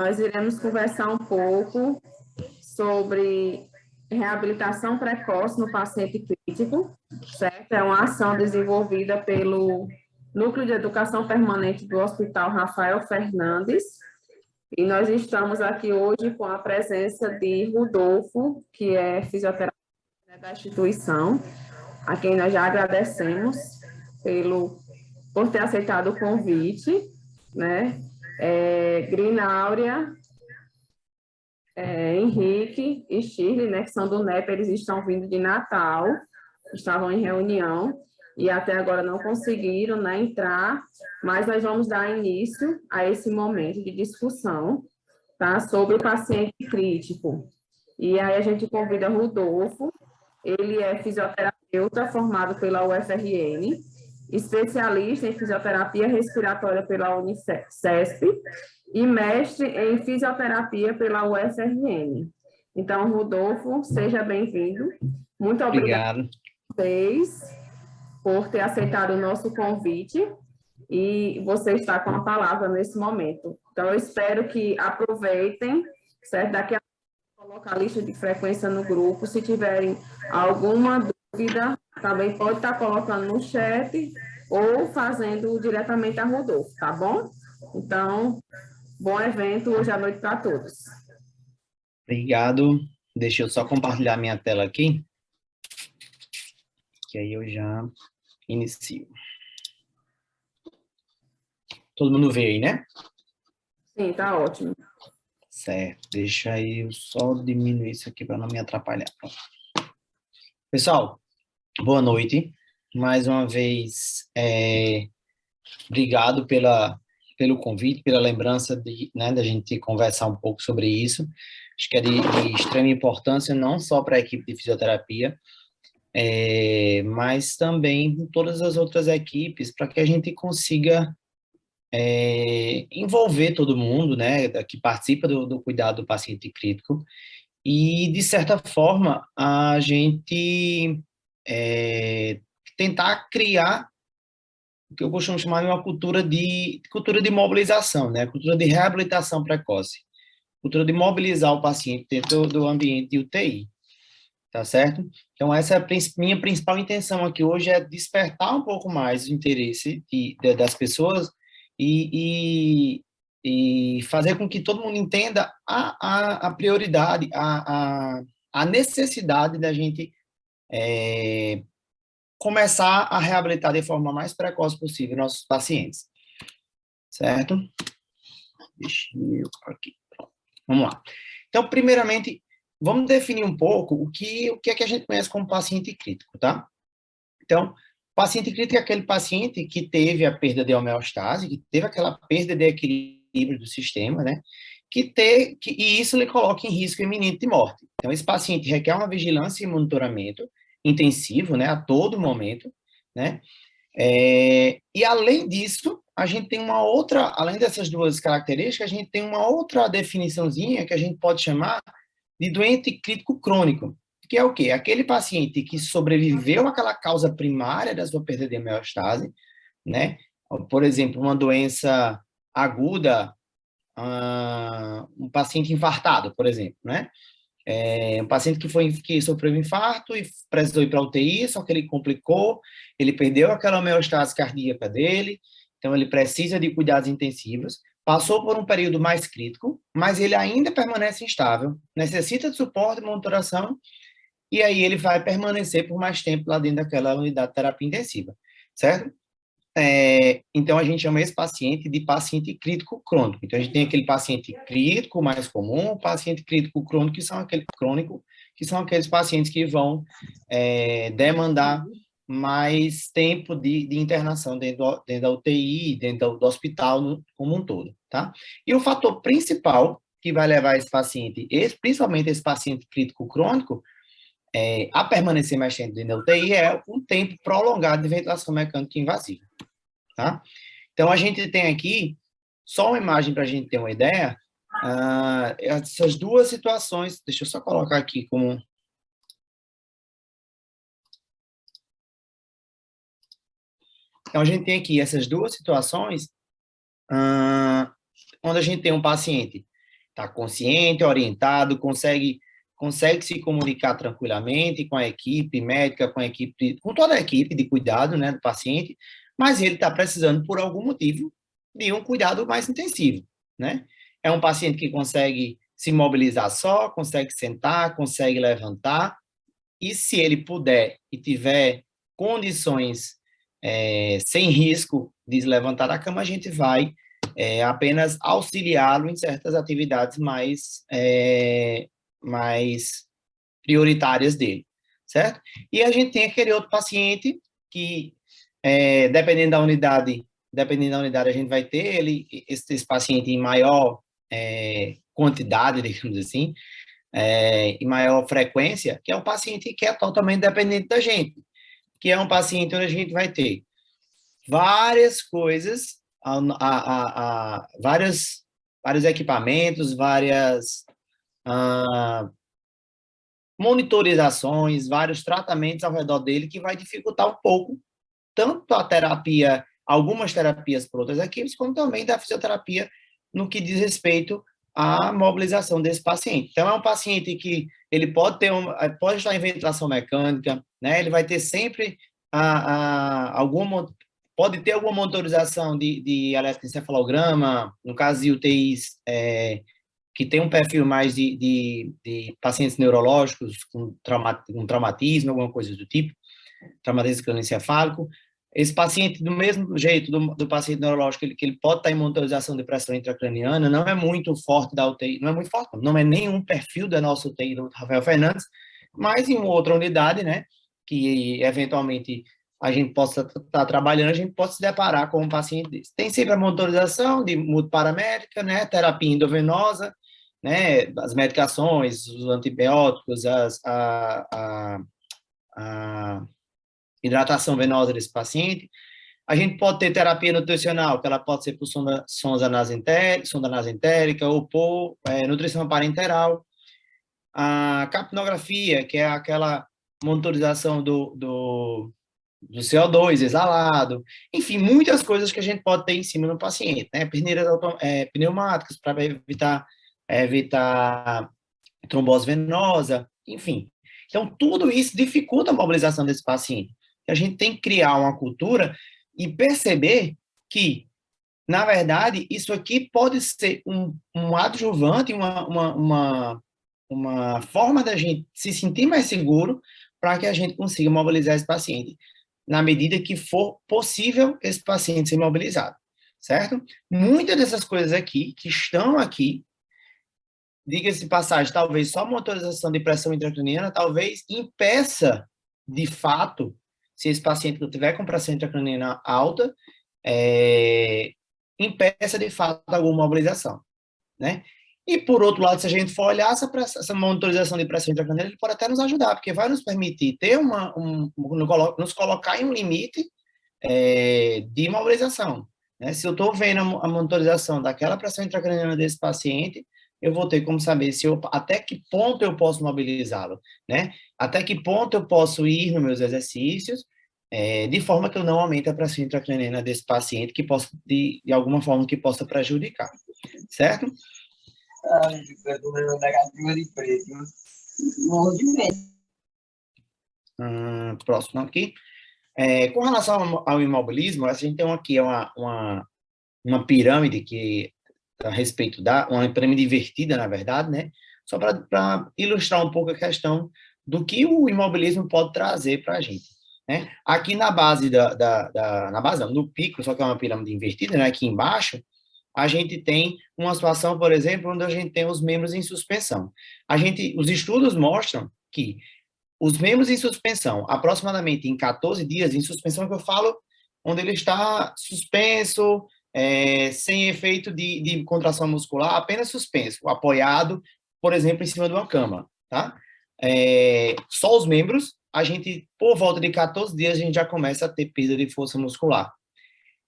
nós iremos conversar um pouco sobre reabilitação precoce no paciente crítico, certo? É uma ação desenvolvida pelo Núcleo de Educação Permanente do Hospital Rafael Fernandes, e nós estamos aqui hoje com a presença de Rodolfo, que é fisioterapeuta da instituição, a quem nós já agradecemos por ter aceitado o convite, né? Grináurea, Henrique e Shirley, né, que são do NEP, eles estão vindo de Natal, estavam em reunião e até agora não conseguiram, né, entrar, mas nós vamos dar início a esse momento de discussão, tá, sobre o paciente crítico. E aí a gente convida Rodolfo, ele é fisioterapeuta formado pela UFRN, especialista em fisioterapia respiratória pela Unicesp e mestre em fisioterapia pela UFRN. Então, Rodolfo, seja bem-vindo. Muito obrigada a vocês por ter aceitado o nosso convite e você está com a palavra nesse momento. Então, eu espero que aproveitem, certo? Daqui a pouco colocar a lista de frequência no grupo. Se tiverem alguma dúvida, também pode estar colocando no chat ou fazendo diretamente a Rodolfo, tá bom? Então, bom evento hoje à noite para todos. Obrigado. Deixa eu só compartilhar minha tela aqui, que aí eu já inicio. Todo mundo vê aí, né? Sim, tá ótimo. Certo. Deixa eu só diminuir isso aqui para não me atrapalhar. Pessoal, boa noite. Mais uma vez, obrigado pelo convite, pela lembrança né, da gente conversar um pouco sobre isso. Acho que é de extrema importância, não só para a equipe de fisioterapia, mas também em todas as outras equipes, para que a gente consiga envolver todo mundo, né, que participa do cuidado do paciente crítico, e, de certa forma, a gente tentar criar o que eu costumo chamar de uma cultura de mobilização, né? Cultura de reabilitação precoce, cultura de mobilizar o paciente dentro do ambiente de UTI, tá certo? Então, essa é a minha principal intenção aqui hoje, é despertar um pouco mais o interesse das pessoas e fazer com que todo mundo entenda a prioridade, a necessidade da gente começar a reabilitar de forma mais precoce possível nossos pacientes, certo? Deixa eu aqui, pronto. Vamos lá. Então, primeiramente, vamos definir um pouco o que é que a gente conhece como paciente crítico, tá? Então, paciente crítico é aquele paciente que teve a perda de homeostase, que teve aquela perda de equilíbrio do sistema, né? E isso lhe coloca em risco iminente de morte. Então, esse paciente requer uma vigilância e monitoramento intensivo, né, a todo momento, né? E além disso, a gente tem uma outra, além dessas duas características, a gente tem uma outra definiçãozinha que a gente pode chamar de doente crítico crônico, que é o quê? Aquele paciente que sobreviveu àquela causa primária da sua perda de homeostase, né? Por exemplo, uma doença aguda, um paciente infartado, por exemplo, né? Um paciente que sofreu um infarto e precisou ir para a UTI, só que ele complicou, ele perdeu aquela homeostase cardíaca dele, então ele precisa de cuidados intensivos, passou por um período mais crítico, mas ele ainda permanece instável, necessita de suporte e monitoração, e aí ele vai permanecer por mais tempo lá dentro daquela unidade de terapia intensiva, certo? Então, a gente chama esse paciente de paciente crítico crônico. Então, a gente tem aquele paciente crítico mais comum, paciente crítico crônico, que são aqueles pacientes que vão demandar mais tempo de internação dentro da UTI, dentro do hospital como um todo, tá? E o fator principal que vai levar esse paciente, principalmente esse paciente crítico crônico, a permanecer mais tempo dentro da UTI é um tempo prolongado de ventilação mecânica invasiva. Tá? Então, a gente tem aqui, só uma imagem para a gente ter uma ideia, essas duas situações, deixa eu só colocar aqui como... Então, a gente tem aqui essas duas situações, onde a gente tem um paciente Está consciente, orientado, consegue se comunicar tranquilamente com a equipe médica, com toda a equipe de cuidado, né, do paciente, mas ele está precisando, por algum motivo, de um cuidado mais intensivo, né? É um paciente que consegue se mobilizar só, consegue sentar, consegue levantar, e se ele puder e tiver condições sem risco de se levantar da cama, a gente vai apenas auxiliá-lo em certas atividades mais prioritárias dele, certo? E a gente tem aquele outro paciente que, dependendo da unidade, a gente vai ter esse paciente em maior quantidade, digamos assim, em maior frequência, que é um paciente que é totalmente dependente da gente, que é um paciente onde a gente vai ter várias coisas, vários equipamentos, várias monitorizações, vários tratamentos ao redor dele, que vai dificultar um pouco tanto a terapia, algumas terapias por outras equipes, como também da fisioterapia no que diz respeito à mobilização desse paciente. Então, é um paciente que ele pode estar em ventilação mecânica, né? Ele vai ter sempre pode ter alguma monitorização de eletroencefalograma, no caso de UTIs que tem um perfil mais de pacientes neurológicos com traumatismo, alguma coisa do tipo, traumatismo crânioencefálico. Esse paciente, do mesmo jeito do paciente neurológico, que ele pode estar em monitorização de pressão intracraniana, não é muito forte da UTI, não é muito forte, não é nenhum perfil da nossa UTI do Rafael Fernandes, mas em outra unidade, né, que eventualmente a gente possa estar trabalhando, a gente pode se deparar com um paciente desse. Tem sempre a monitorização de multiparamétrica, né, terapia endovenosa, né, as medicações, os antibióticos, a hidratação venosa desse paciente. A gente pode ter terapia nutricional, que ela pode ser por sonda nasentérica ou por nutrição parenteral. A capnografia, que é aquela monitorização do CO2 exalado. Enfim, muitas coisas que a gente pode ter em cima do paciente, né? Peneiras pneumáticas para evitar trombose venosa, enfim. Então, tudo isso dificulta a mobilização desse paciente. A gente tem que criar uma cultura e perceber que, na verdade, isso aqui pode ser um adjuvante, uma forma da gente se sentir mais seguro para que a gente consiga mobilizar esse paciente, na medida que for possível esse paciente ser mobilizado, certo? Muitas dessas coisas aqui, que estão aqui, diga-se de passagem, talvez só uma autorização de pressão intracraniana, talvez impeça, de fato, se esse paciente não tiver com pressão intracraniana alta, impeça, de fato, alguma mobilização, né? E, por outro lado, se a gente for olhar essa monitorização de pressão intracraniana, ele pode até nos ajudar, porque vai nos permitir ter nos colocar em um limite de mobilização, né? Se eu estou vendo a monitorização daquela pressão intracraniana desse paciente, eu vou ter como saber até que ponto eu posso mobilizá-lo, né? Até que ponto eu posso ir nos meus exercícios, de forma que eu não aumente a pressão intracraniana desse paciente, que possa, de alguma forma, que possa prejudicar, certo? Ai, eu tô levando negativa de preto. Morro de medo. Próximo aqui. Com relação ao imobilismo, a gente tem aqui uma pirâmide que a respeito uma pirâmide invertida, na verdade, né? Só para ilustrar um pouco a questão do que o imobilismo pode trazer para a gente, né? Aqui na base no pico, só que é uma pirâmide invertida, né? Aqui embaixo, a gente tem uma situação, por exemplo, onde a gente tem os membros em suspensão. Os estudos mostram que os membros em suspensão, aproximadamente em 14 dias, em suspensão que eu falo, onde ele está suspenso, sem efeito de contração muscular, apenas suspenso, apoiado, por exemplo, em cima de uma cama, tá? Só os membros, a gente, por volta de 14 dias, a gente já começa a ter perda de força muscular.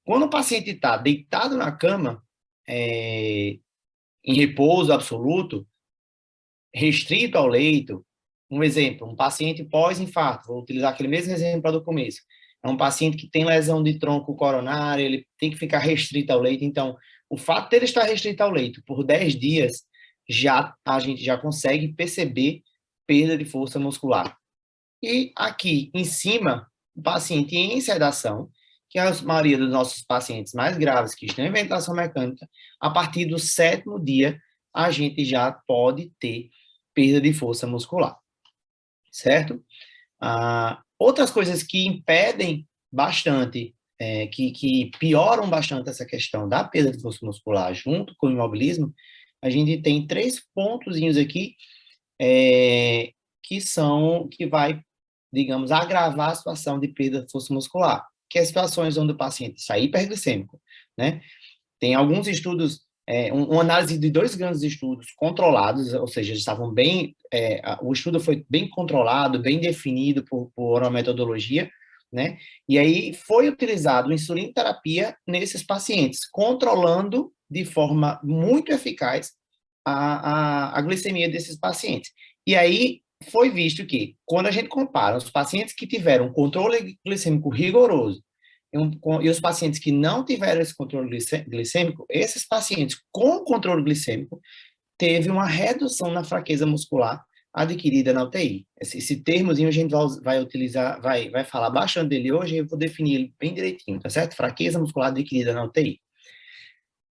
Quando o paciente está deitado na cama, em repouso absoluto, restrito ao leito, um exemplo, um paciente pós-infarto, vou utilizar aquele mesmo exemplo do começo, é um paciente que tem lesão de tronco coronário, ele tem que ficar restrito ao leito, então, o fato de ele estar restrito ao leito por 10 dias a gente já consegue perceber perda de força muscular. E aqui em cima, o paciente em sedação, que é a maioria dos nossos pacientes mais graves que estão em ventilação mecânica, a partir do 7º dia, a gente já pode ter perda de força muscular, certo? Outras coisas que impedem bastante, que pioram bastante essa questão da perda de força muscular junto com o imobilismo, a gente tem 3 pontozinhos aqui que vai, digamos, agravar a situação de perda de força muscular, que é situações onde o paciente está hiperglicêmico, né? Tem alguns estudos, uma análise de 2 grandes estudos controlados, ou seja, estavam bem, o estudo foi bem controlado, bem definido por uma metodologia, né? E aí foi utilizado insulinoterapia nesses pacientes, controlando de forma muito eficaz a glicemia desses pacientes. E aí foi visto que, quando a gente compara os pacientes que tiveram controle glicêmico rigoroso e os pacientes que não tiveram esse controle glicêmico, esses pacientes com controle glicêmico teve uma redução na fraqueza muscular adquirida na UTI. Esse termozinho a gente vai utilizar, vai falar bastante dele hoje, eu vou definir ele bem direitinho, tá certo? Fraqueza muscular adquirida na UTI.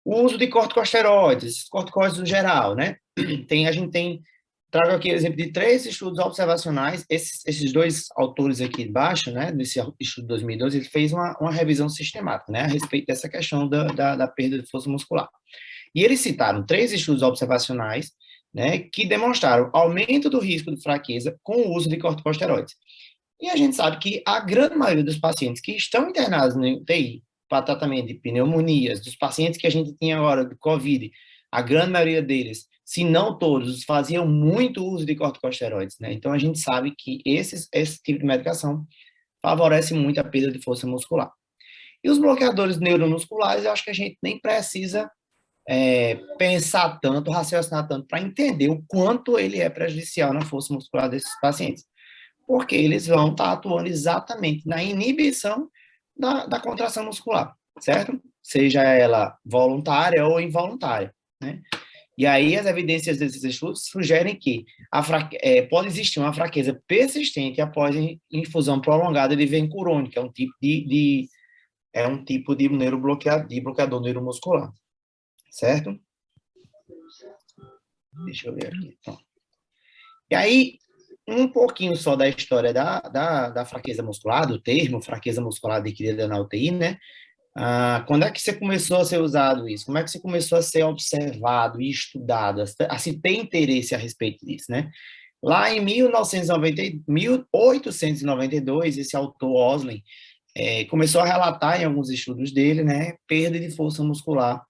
O uso de corticosteroides, corticoides no geral, né? A gente tem, trago aqui o exemplo de 3 estudos observacionais, esses 2 autores aqui embaixo, né, nesse estudo de 2012, ele fez uma revisão sistemática, né, a respeito dessa questão da perda de força muscular. E eles citaram 3 estudos observacionais, né, que demonstraram aumento do risco de fraqueza com o uso de corticosteroides. E a gente sabe que a grande maioria dos pacientes que estão internados no UTI para tratamento de pneumonias, dos pacientes que a gente tinha agora de COVID, a grande maioria deles, se não todos, faziam muito uso de corticosteroides, né? Então, a gente sabe que esse tipo de medicação favorece muito a perda de força muscular. E os bloqueadores neuromusculares, eu acho que a gente nem precisa pensar tanto, raciocinar tanto, para entender o quanto ele é prejudicial na força muscular desses pacientes. Porque eles vão estar atuando exatamente na inibição da contração muscular, certo? Seja ela voluntária ou involuntária, né? E aí as evidências desses estudos sugerem que pode existir uma fraqueza persistente após infusão prolongada de vencurone, que é um tipo de bloqueador neuromuscular, certo? Deixa eu ver aqui. Pronto. E aí, um pouquinho só da história da fraqueza muscular, do termo fraqueza muscular adquirida na UTI, né? Quando é que você começou a ser usado isso? Como é que você começou a ser observado e estudado, a se ter interesse a respeito disso, né? Lá em 1892, esse autor Oslin começou a relatar em alguns estudos dele, né, perda de força muscular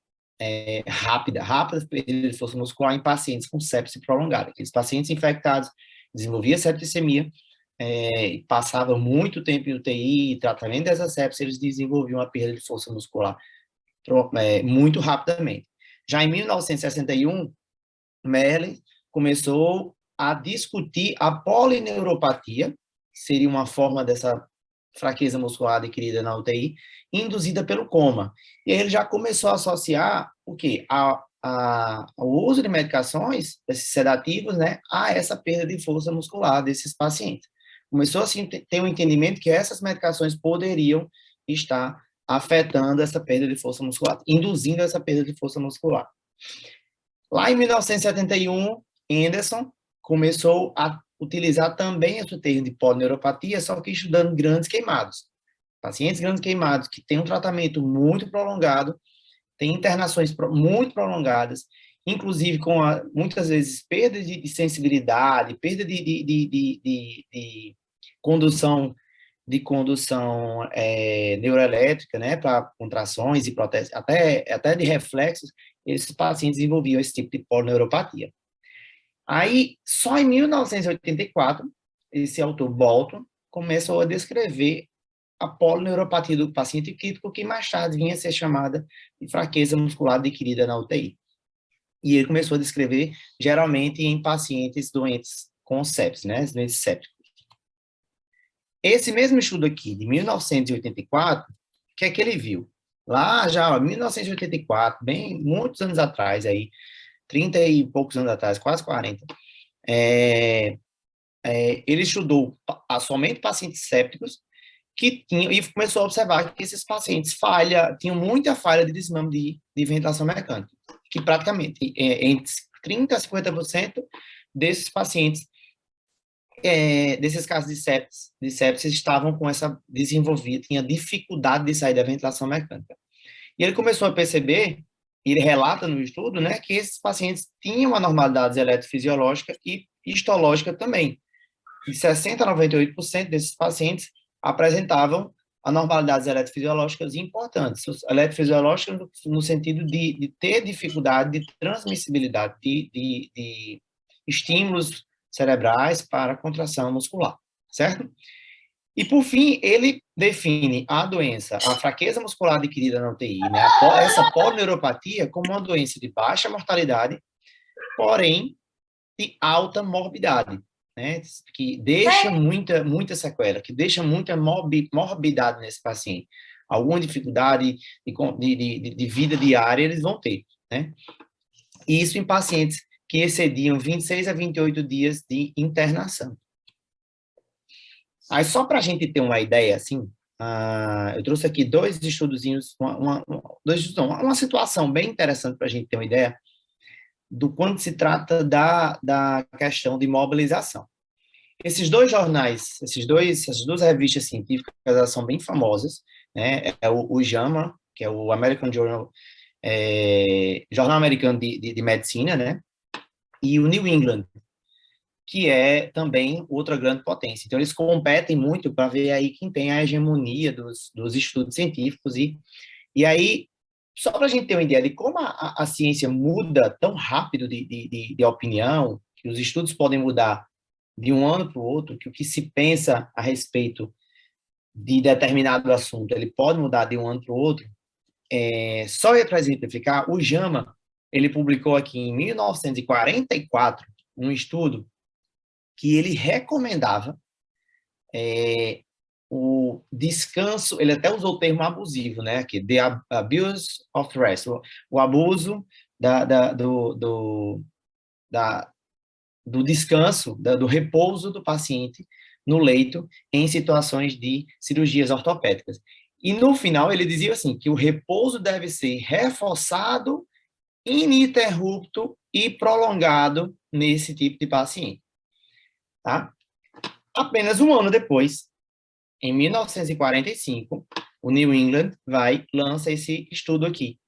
rápida perda de força muscular em pacientes com sepse prolongada. Aqueles pacientes infectados desenvolviam septicemia, passavam muito tempo em UTI, tratamento dessa sepse, eles desenvolviam uma perda de força muscular muito rapidamente. Já em 1961, Merlin começou a discutir a polineuropatia, que seria uma forma dessa fraqueza muscular adquirida na UTI, induzida pelo coma. E aí ele já começou a associar o quê? O uso de medicações, desses sedativos, né, a essa perda de força muscular desses pacientes. Começou assim a ter um entendimento que essas medicações poderiam estar afetando essa perda de força muscular, induzindo essa perda de força muscular. Lá em 1971, Anderson começou a utilizar também esse termo de polineuropatia, só que estudando grandes queimados. Pacientes grandes queimados que têm um tratamento muito prolongado, têm internações muito prolongadas, inclusive com muitas vezes perda de sensibilidade, perda de condução neuroelétrica, né, para contrações e protestos, até de reflexos, esses pacientes desenvolviam esse tipo de polineuropatia. Aí, só em 1984, esse autor Bolton começou a descrever a polineuropatia do paciente crítico, que mais tarde vinha a ser chamada de fraqueza muscular adquirida na UTI. E ele começou a descrever, geralmente, em pacientes doentes com sepsis, né, doentes sépticos. Esse mesmo estudo aqui, de 1984, o que é que ele viu? Lá já, em 1984, bem, muitos anos atrás, aí, 30 e poucos anos atrás, quase 40, ele estudou somente pacientes sépticos que tinham, e começou a observar que esses pacientes tinham muita falha de desmame de ventilação mecânica, que praticamente entre 30% a 50% desses pacientes, desses casos de sepsis estavam com tinha dificuldade de sair da ventilação mecânica. E ele começou a perceber, ele relata no estudo, né, que esses pacientes tinham anormalidades eletrofisiológicas e histológicas também. De 60% a 98% desses pacientes apresentavam anormalidades eletrofisiológicas importantes. Eletrofisiológicas no sentido de ter dificuldade de transmissibilidade de estímulos cerebrais para a contração muscular, certo? E, por fim, ele define a doença, a fraqueza muscular adquirida na UTI, né, essa polineuropatia, como uma doença de baixa mortalidade, porém de alta morbidade, né, que deixa muita sequela, que deixa muita morbidade nesse paciente. Alguma dificuldade de vida diária eles vão ter, né? E isso em pacientes que excediam 26 a 28 dias de internação. Aí, só para a gente ter uma ideia, assim, eu trouxe aqui dois estudozinhos, uma situação bem interessante para a gente ter uma ideia do quando se trata da questão de mobilização. Esses dois jornais, essas duas revistas científicas, elas são bem famosas, né? É o JAMA, que é o American Journal, Jornal Americano de Medicina, né? E o New England, que é também outra grande potência. Então, eles competem muito para ver aí quem tem a hegemonia dos estudos científicos. E aí, só para a gente ter uma ideia de como a ciência muda tão rápido de opinião, que os estudos podem mudar de um ano para o outro, que o que se pensa a respeito de determinado assunto, ele pode mudar de um ano para o outro. Só para exemplificar, o JAMA, ele publicou aqui em 1944 um estudo que ele recomendava o descanso, ele até usou o termo abusivo, né, aqui, the abuse of rest, o abuso do descanso, do repouso do paciente no leito em situações de cirurgias ortopédicas. E no final ele dizia assim, que o repouso deve ser reforçado, ininterrupto e prolongado nesse tipo de paciente. Tá? Apenas um ano depois, em 1945, o New England lança esse estudo aqui,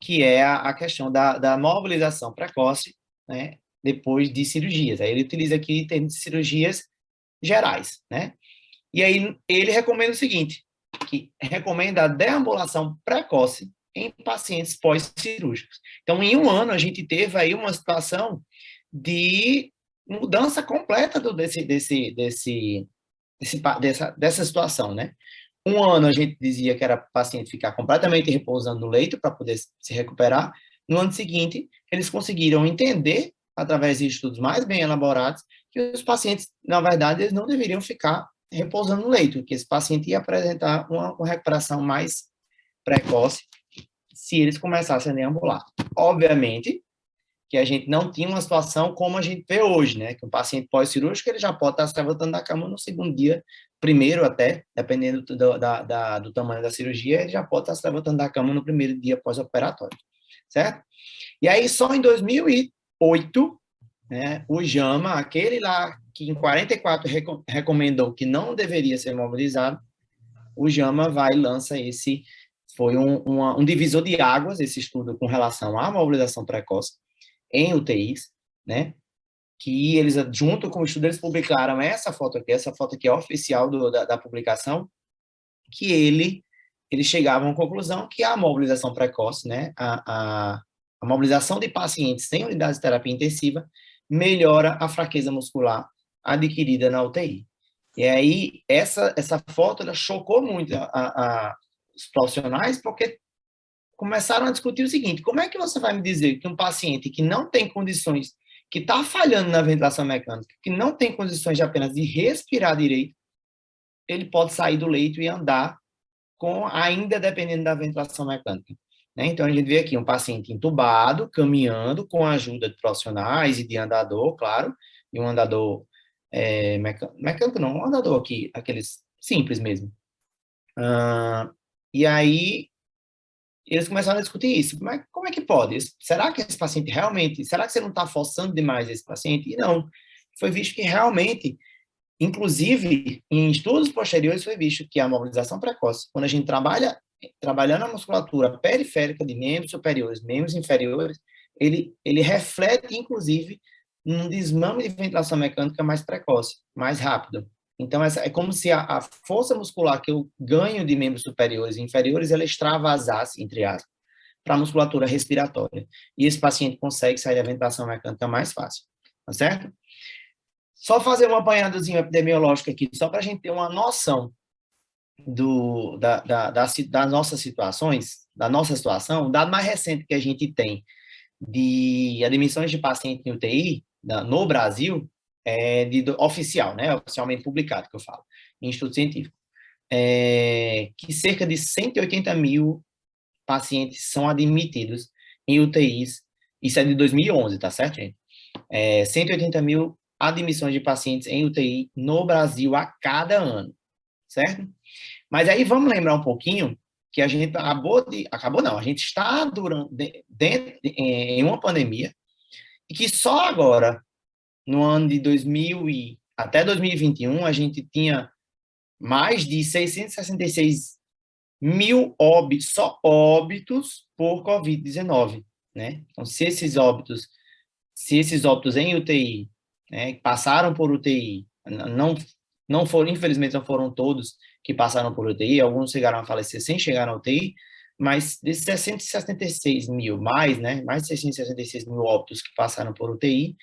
que é a questão da mobilização precoce, né, depois de cirurgias. Aí ele utiliza aqui termos de cirurgias gerais, né? E aí ele recomenda o seguinte, que recomenda a deambulação precoce em pacientes pós-cirúrgicos. Então, em um ano, a gente teve aí uma situação de mudança completa dessa situação, né? Um ano a gente dizia que era para o paciente ficar completamente repousando no leito para poder se recuperar. No ano seguinte, eles conseguiram entender, através de estudos mais bem elaborados, que os pacientes, na verdade, eles não deveriam ficar repousando no leito, que esse paciente ia apresentar uma recuperação mais precoce se eles começassem a deambular. Obviamente que a gente não tinha uma situação como a gente vê hoje, né? Que um paciente pós-cirúrgico, ele já pode estar se levantando da cama no segundo dia, primeiro até, dependendo do tamanho da cirurgia, ele já pode estar se levantando da cama no primeiro dia pós-operatório, certo? E aí, só em 2008, né, o JAMA, aquele lá que em 44 recomendou que não deveria ser mobilizado, o JAMA lança esse, foi um divisor de águas, esse estudo com relação à mobilização precoce em UTIs, né, que eles, junto com o estudo, eles publicaram essa foto aqui é oficial da publicação, que eles chegavam à conclusão que a mobilização precoce, né, a mobilização de pacientes sem unidades de terapia intensiva melhora a fraqueza muscular adquirida na UTI. E aí, essa foto, ela chocou muito os profissionais, porque começaram a discutir o seguinte, como é que você vai me dizer que um paciente que não tem condições, que está falhando na ventilação mecânica, que não tem condições de apenas de respirar direito, ele pode sair do leito e andar ainda dependendo da ventilação mecânica. né? Então, a gente vê aqui um paciente entubado, caminhando com a ajuda de profissionais e de andador, claro, e um andador mecânico não, um andador aqui, aqueles simples mesmo. E aí, eles começaram a discutir isso. Como é que pode? Será que esse paciente realmente... Será que você não está forçando demais esse paciente? E não. Foi visto que realmente, inclusive, em estudos posteriores, foi visto que a mobilização precoce, quando a gente trabalhando a musculatura periférica de membros superiores, membros inferiores, ele reflete, inclusive, num desmame de ventilação mecânica mais precoce, mais rápido. Então, é como se a força muscular que eu ganho de membros superiores e inferiores, ela extravasasse, entre aspas, para a musculatura respiratória. E esse paciente consegue sair da ventilação mecânica mais fácil, tá certo? Só fazer um apanhadozinho epidemiológico aqui, só para a gente ter uma noção das nossas situações, da nossa situação. O dado mais recente que a gente tem de admissões de pacientes em UTI no Brasil oficial, né, oficialmente publicado, que eu falo, em estudo científico, que cerca de 180 mil pacientes são admitidos em UTIs, isso é de 2011, tá certo, gente? 180 mil admissões de pacientes em UTI no Brasil a cada ano, certo? Mas aí vamos lembrar um pouquinho que a gente acabou não, a gente está em uma pandemia e que só agora, no ano de 2000 até 2021, a gente tinha mais de 666 mil óbitos por Covid-19, né? Então, se esses óbitos em UTI, né, passaram por UTI, não foram, infelizmente, não foram todos que passaram por UTI, alguns chegaram a falecer sem chegar na UTI, mas desses 676 mil, né, mais de 666 mil óbitos que passaram por UTI,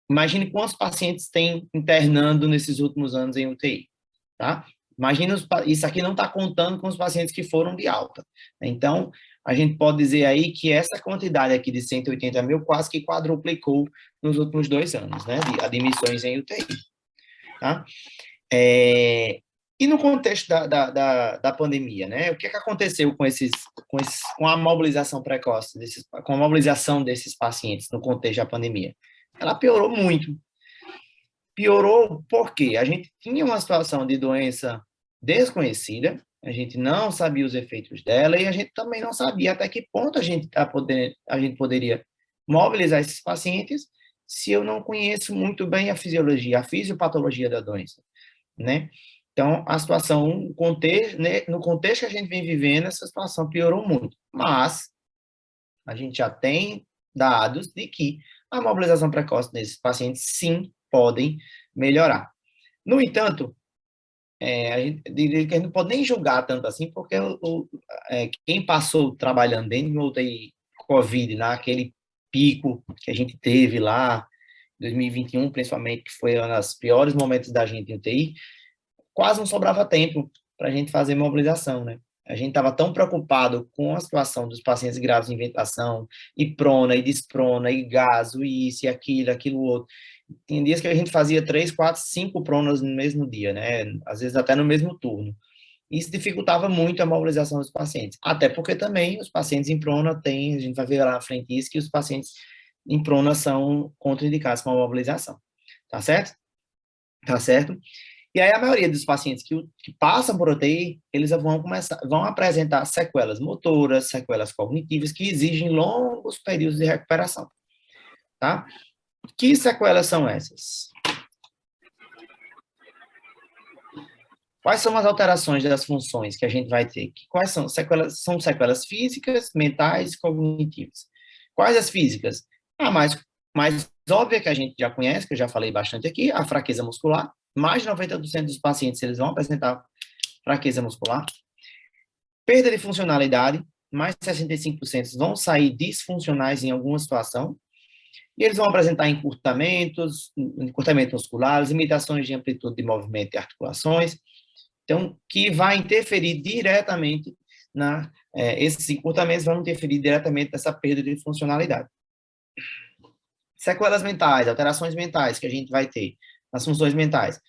imagine quantos pacientes tem internando nesses últimos anos em UTI, tá? Imagina, isso aqui não está contando com os pacientes que foram de alta. Então, a gente pode dizer aí que essa quantidade aqui de 180 mil quase que quadruplicou nos últimos 2 anos, né, de admissões em UTI, tá? E no contexto da pandemia, né, o que aconteceu com a mobilização precoce, com a mobilização desses pacientes no contexto da pandemia? Ela piorou muito. Piorou porque a gente tinha uma situação de doença desconhecida, a gente não sabia os efeitos dela e a gente também não sabia até que ponto a gente poderia mobilizar esses pacientes se eu não conheço muito bem a fisiologia, a fisiopatologia da doença, né? Então, a situação, no contexto que a gente vem vivendo, essa situação piorou muito. Mas a gente já tem dados de que a mobilização precoce desses pacientes, sim, podem melhorar. No entanto, a gente não pode nem julgar tanto assim, porque quem passou trabalhando dentro de uma UTI COVID, naquele pico que a gente teve lá, 2021, principalmente, que foi um dos piores momentos da gente em UTI, quase não sobrava tempo para a gente fazer mobilização, né? A gente estava tão preocupado com a situação dos pacientes graves em ventilação, e prona, e desprona, e gaso, e isso, e aquilo outro. Tem dias que a gente fazia 3, 4, 5 pronas no mesmo dia, né? Às vezes até no mesmo turno. Isso dificultava muito a mobilização dos pacientes. Até porque também os pacientes em prona têm, a gente vai ver lá na frente isso, que os pacientes em prona são contraindicados com a mobilização. Tá certo? Tá certo? E aí a maioria dos pacientes que passam por UTI, eles vão apresentar sequelas motoras, sequelas cognitivas, que exigem longos períodos de recuperação, tá? Que sequelas são essas? Quais são as alterações das funções que a gente vai ter? Quais são sequelas? São sequelas físicas, mentais e cognitivas. Quais as físicas? A mais óbvia, que a gente já conhece, que eu já falei bastante aqui, a fraqueza muscular. Mais de 90% dos pacientes, eles vão apresentar fraqueza muscular. Perda de funcionalidade, mais de 65% vão sair disfuncionais em alguma situação. E eles vão apresentar encurtamento musculares, limitações de amplitude de movimento e articulações. Então, que vai interferir diretamente esses encurtamentos vão interferir diretamente nessa perda de funcionalidade. Sequelas mentais, alterações mentais que a gente vai ter nas funções mentais.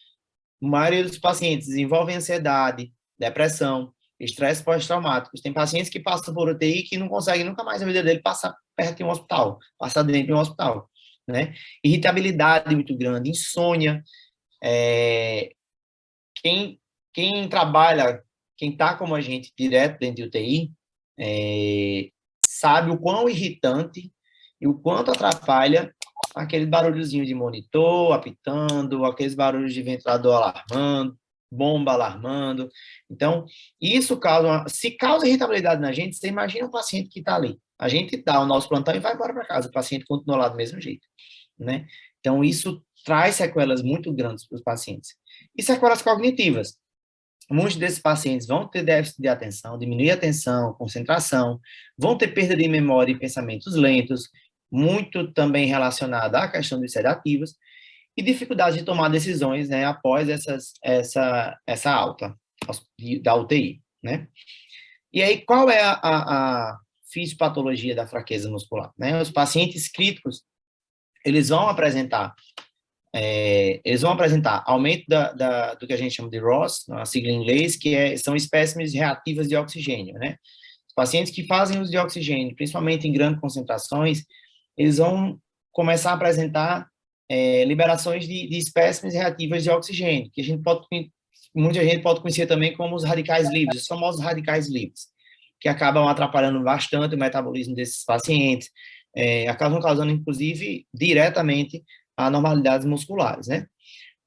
A maioria dos pacientes desenvolvem ansiedade, depressão, estresse pós-traumáticos. Tem pacientes que passam por UTI que não conseguem nunca mais na vida dele passar perto de um hospital, passar dentro de um hospital, né? Irritabilidade muito grande, insônia. Quem trabalha, quem está como a gente direto dentro de UTI, sabe o quão irritante e o quanto atrapalha aquele barulhozinho de monitor apitando, aqueles barulhos de ventilador alarmando, bomba alarmando. Então, isso se causa irritabilidade na gente, você imagina um paciente que está ali. A gente dá o nosso plantão e vai embora para casa, o paciente continua lá do mesmo jeito, né? Então, isso traz sequelas muito grandes para os pacientes. E sequelas cognitivas. Muitos desses pacientes vão ter déficit de atenção, diminuir a atenção, concentração, vão ter perda de memória e pensamentos lentos, muito também relacionado à questão dos sedativos, e dificuldade de tomar decisões, né, após essa alta da UTI, né? E aí, qual é a fisiopatologia da fraqueza muscular? Né? Os pacientes críticos, eles vão apresentar aumento do que a gente chama de ROS, a sigla em inglês, são espécimes reativas de oxigênio, né? Os pacientes que fazem uso de oxigênio, principalmente em grandes concentrações, eles vão começar a apresentar liberações de espécimes reativas de oxigênio, que muita gente pode conhecer também como os radicais livres, os famosos radicais livres, que acabam atrapalhando bastante o metabolismo desses pacientes, acabam causando, inclusive, diretamente anormalidades musculares, né?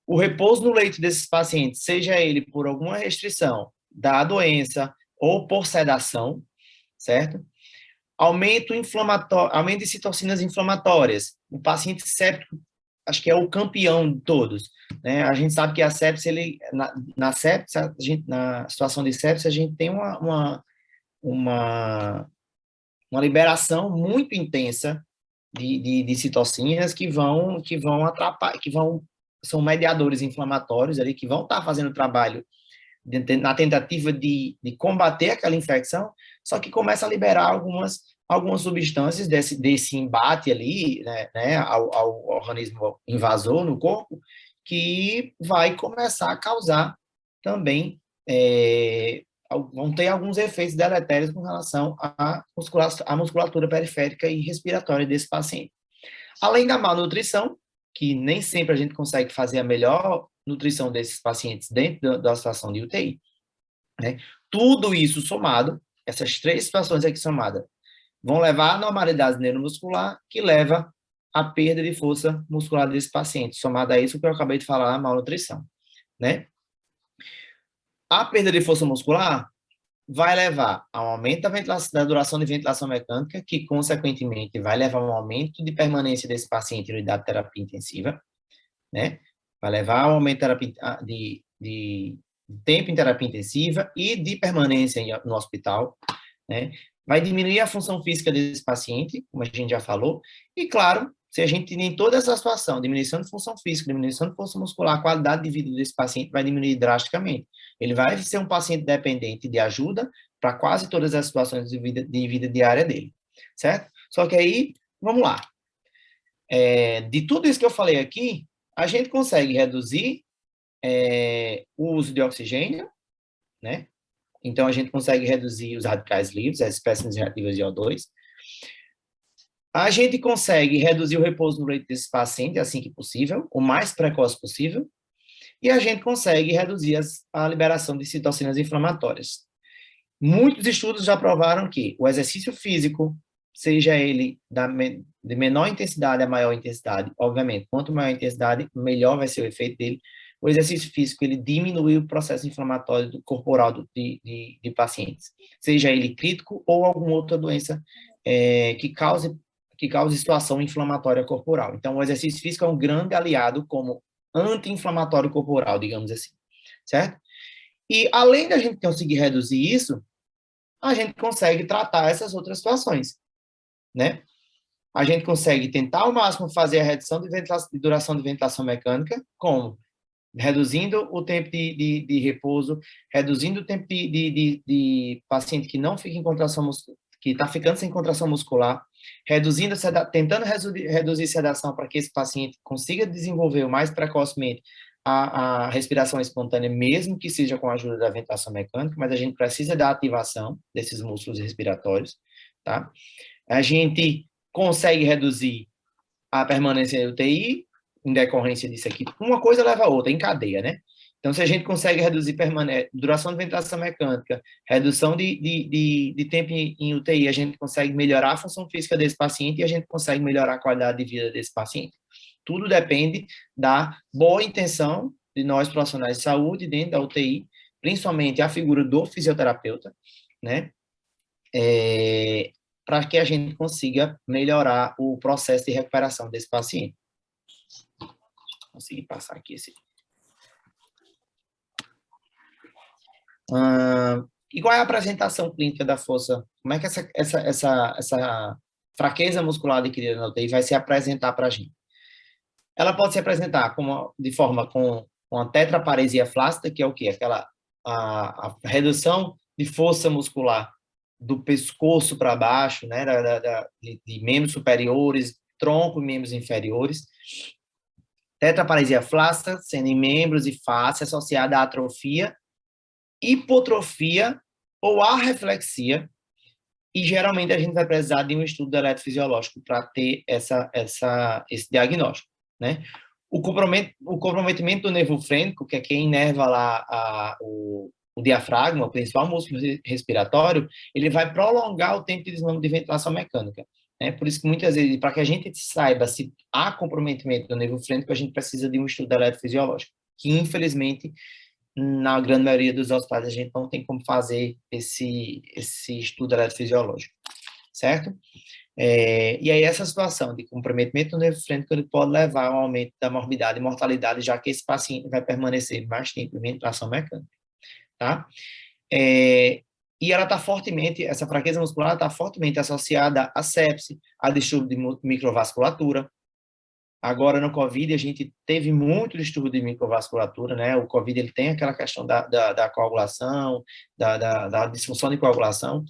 O repouso no leito desses pacientes, seja ele por alguma restrição da doença ou por sedação, certo? Aumento de citocinas inflamatórias. O paciente séptico, acho que é o campeão de todos, né? A gente sabe que a sepse, na situação de sepse, a gente tem uma liberação muito intensa de citocinas que vão atrapalhar, são mediadores inflamatórios ali, que vão estar fazendo trabalho na tentativa de combater aquela infecção, só que começa a liberar algumas substâncias desse embate ali, né, ao organismo invasor no corpo, que vai começar a causar também, vão ter alguns efeitos deletérios com relação à musculatura periférica e respiratória desse paciente. Além da malnutrição, que nem sempre a gente consegue fazer a melhor nutrição desses pacientes dentro da situação de UTI, né? Tudo isso somado, essas três situações aqui somadas, vão levar a anormalidade neuromuscular, que leva à perda de força muscular desse paciente, somado a isso que eu acabei de falar, a malnutrição, né? A perda de força muscular vai levar a um aumento da duração de ventilação mecânica, que, consequentemente, vai levar a um aumento de permanência desse paciente em unidade de terapia intensiva, né? Vai levar a um aumento de tempo em terapia intensiva e de permanência no hospital, né? Vai diminuir a função física desse paciente, como a gente já falou, e, claro, se a gente tem toda essa situação, diminuição de função física, diminuição de força muscular, a qualidade de vida desse paciente vai diminuir drasticamente. Ele vai ser um paciente dependente de ajuda para quase todas as situações de vida diária dele, certo? Só que aí, vamos lá. De tudo isso que eu falei aqui, a gente consegue reduzir o uso de oxigênio, né? Então, a gente consegue reduzir os radicais livres, as espécimes reativas de O2. A gente consegue reduzir o repouso no leito desse paciente, assim que possível, o mais precoce possível, e a gente consegue reduzir a liberação de citocinas inflamatórias. Muitos estudos já provaram que o exercício físico, seja ele de menor intensidade a maior intensidade, obviamente, quanto maior a intensidade, melhor vai ser o efeito dele. O exercício físico, ele diminui o processo inflamatório corporal de pacientes, seja ele crítico ou alguma outra doença que cause situação inflamatória corporal. Então, o exercício físico é um grande aliado como anti-inflamatório corporal, digamos assim, certo? E, além da gente conseguir reduzir isso, a gente consegue tratar essas outras situações, né? A gente consegue tentar ao máximo fazer a redução de duração de ventilação mecânica, como reduzindo o tempo de repouso, reduzindo o tempo de paciente que não fica em contração que está ficando sem contração muscular, tentando reduzir sedação para que esse paciente consiga desenvolver o mais precocemente a respiração espontânea, mesmo que seja com a ajuda da ventilação mecânica, mas a gente precisa da ativação desses músculos respiratórios, tá? A gente consegue reduzir a permanência em UTI, em decorrência disso aqui. Uma coisa leva a outra, em cadeia, né? Então, se a gente consegue reduzir duração de ventilação mecânica, redução de tempo em UTI, a gente consegue melhorar a função física desse paciente e a gente consegue melhorar a qualidade de vida desse paciente. Tudo depende da boa intenção de nós, profissionais de saúde, dentro da UTI, principalmente a figura do fisioterapeuta, né? Para que a gente consiga melhorar o processo de recuperação desse paciente. Consegui passar aqui esse. E qual é a apresentação clínica da força? Como é que essa fraqueza muscular adquirida na UTI vai se apresentar para a gente? Ela pode se apresentar de forma com uma tetraparesia flácida, que é o quê? A redução de força muscular do pescoço para baixo, né, de membros superiores, tronco e membros inferiores. Tetraparesia flácida, sendo em membros e face, associada à atrofia, hipotrofia ou arreflexia, e geralmente a gente vai precisar de um estudo eletrofisiológico para ter esse diagnóstico, né? O comprometimento do nervo frênico, que é quem inerva lá o diafragma, o principal músculo respiratório, ele vai prolongar o tempo de desmame de ventilação mecânica, né? Por isso que muitas vezes, para que a gente saiba se há comprometimento do nervo frênico, a gente precisa de um estudo eletrofisiológico, que infelizmente na grande maioria dos hospitais a gente não tem como fazer esse estudo eletrofisiológico, certo? E aí essa situação de comprometimento do nervo frênico ele pode levar ao aumento da morbidade e mortalidade, já que esse paciente vai permanecer mais tempo em ventilação mecânica, tá? E ela está fortemente, essa fraqueza muscular está fortemente associada a sepse, a distúrbio de microvasculatura. Agora, no COVID, a gente teve muito distúrbio de microvasculatura, né? O COVID, ele tem aquela questão da coagulação, da disfunção de coagulação.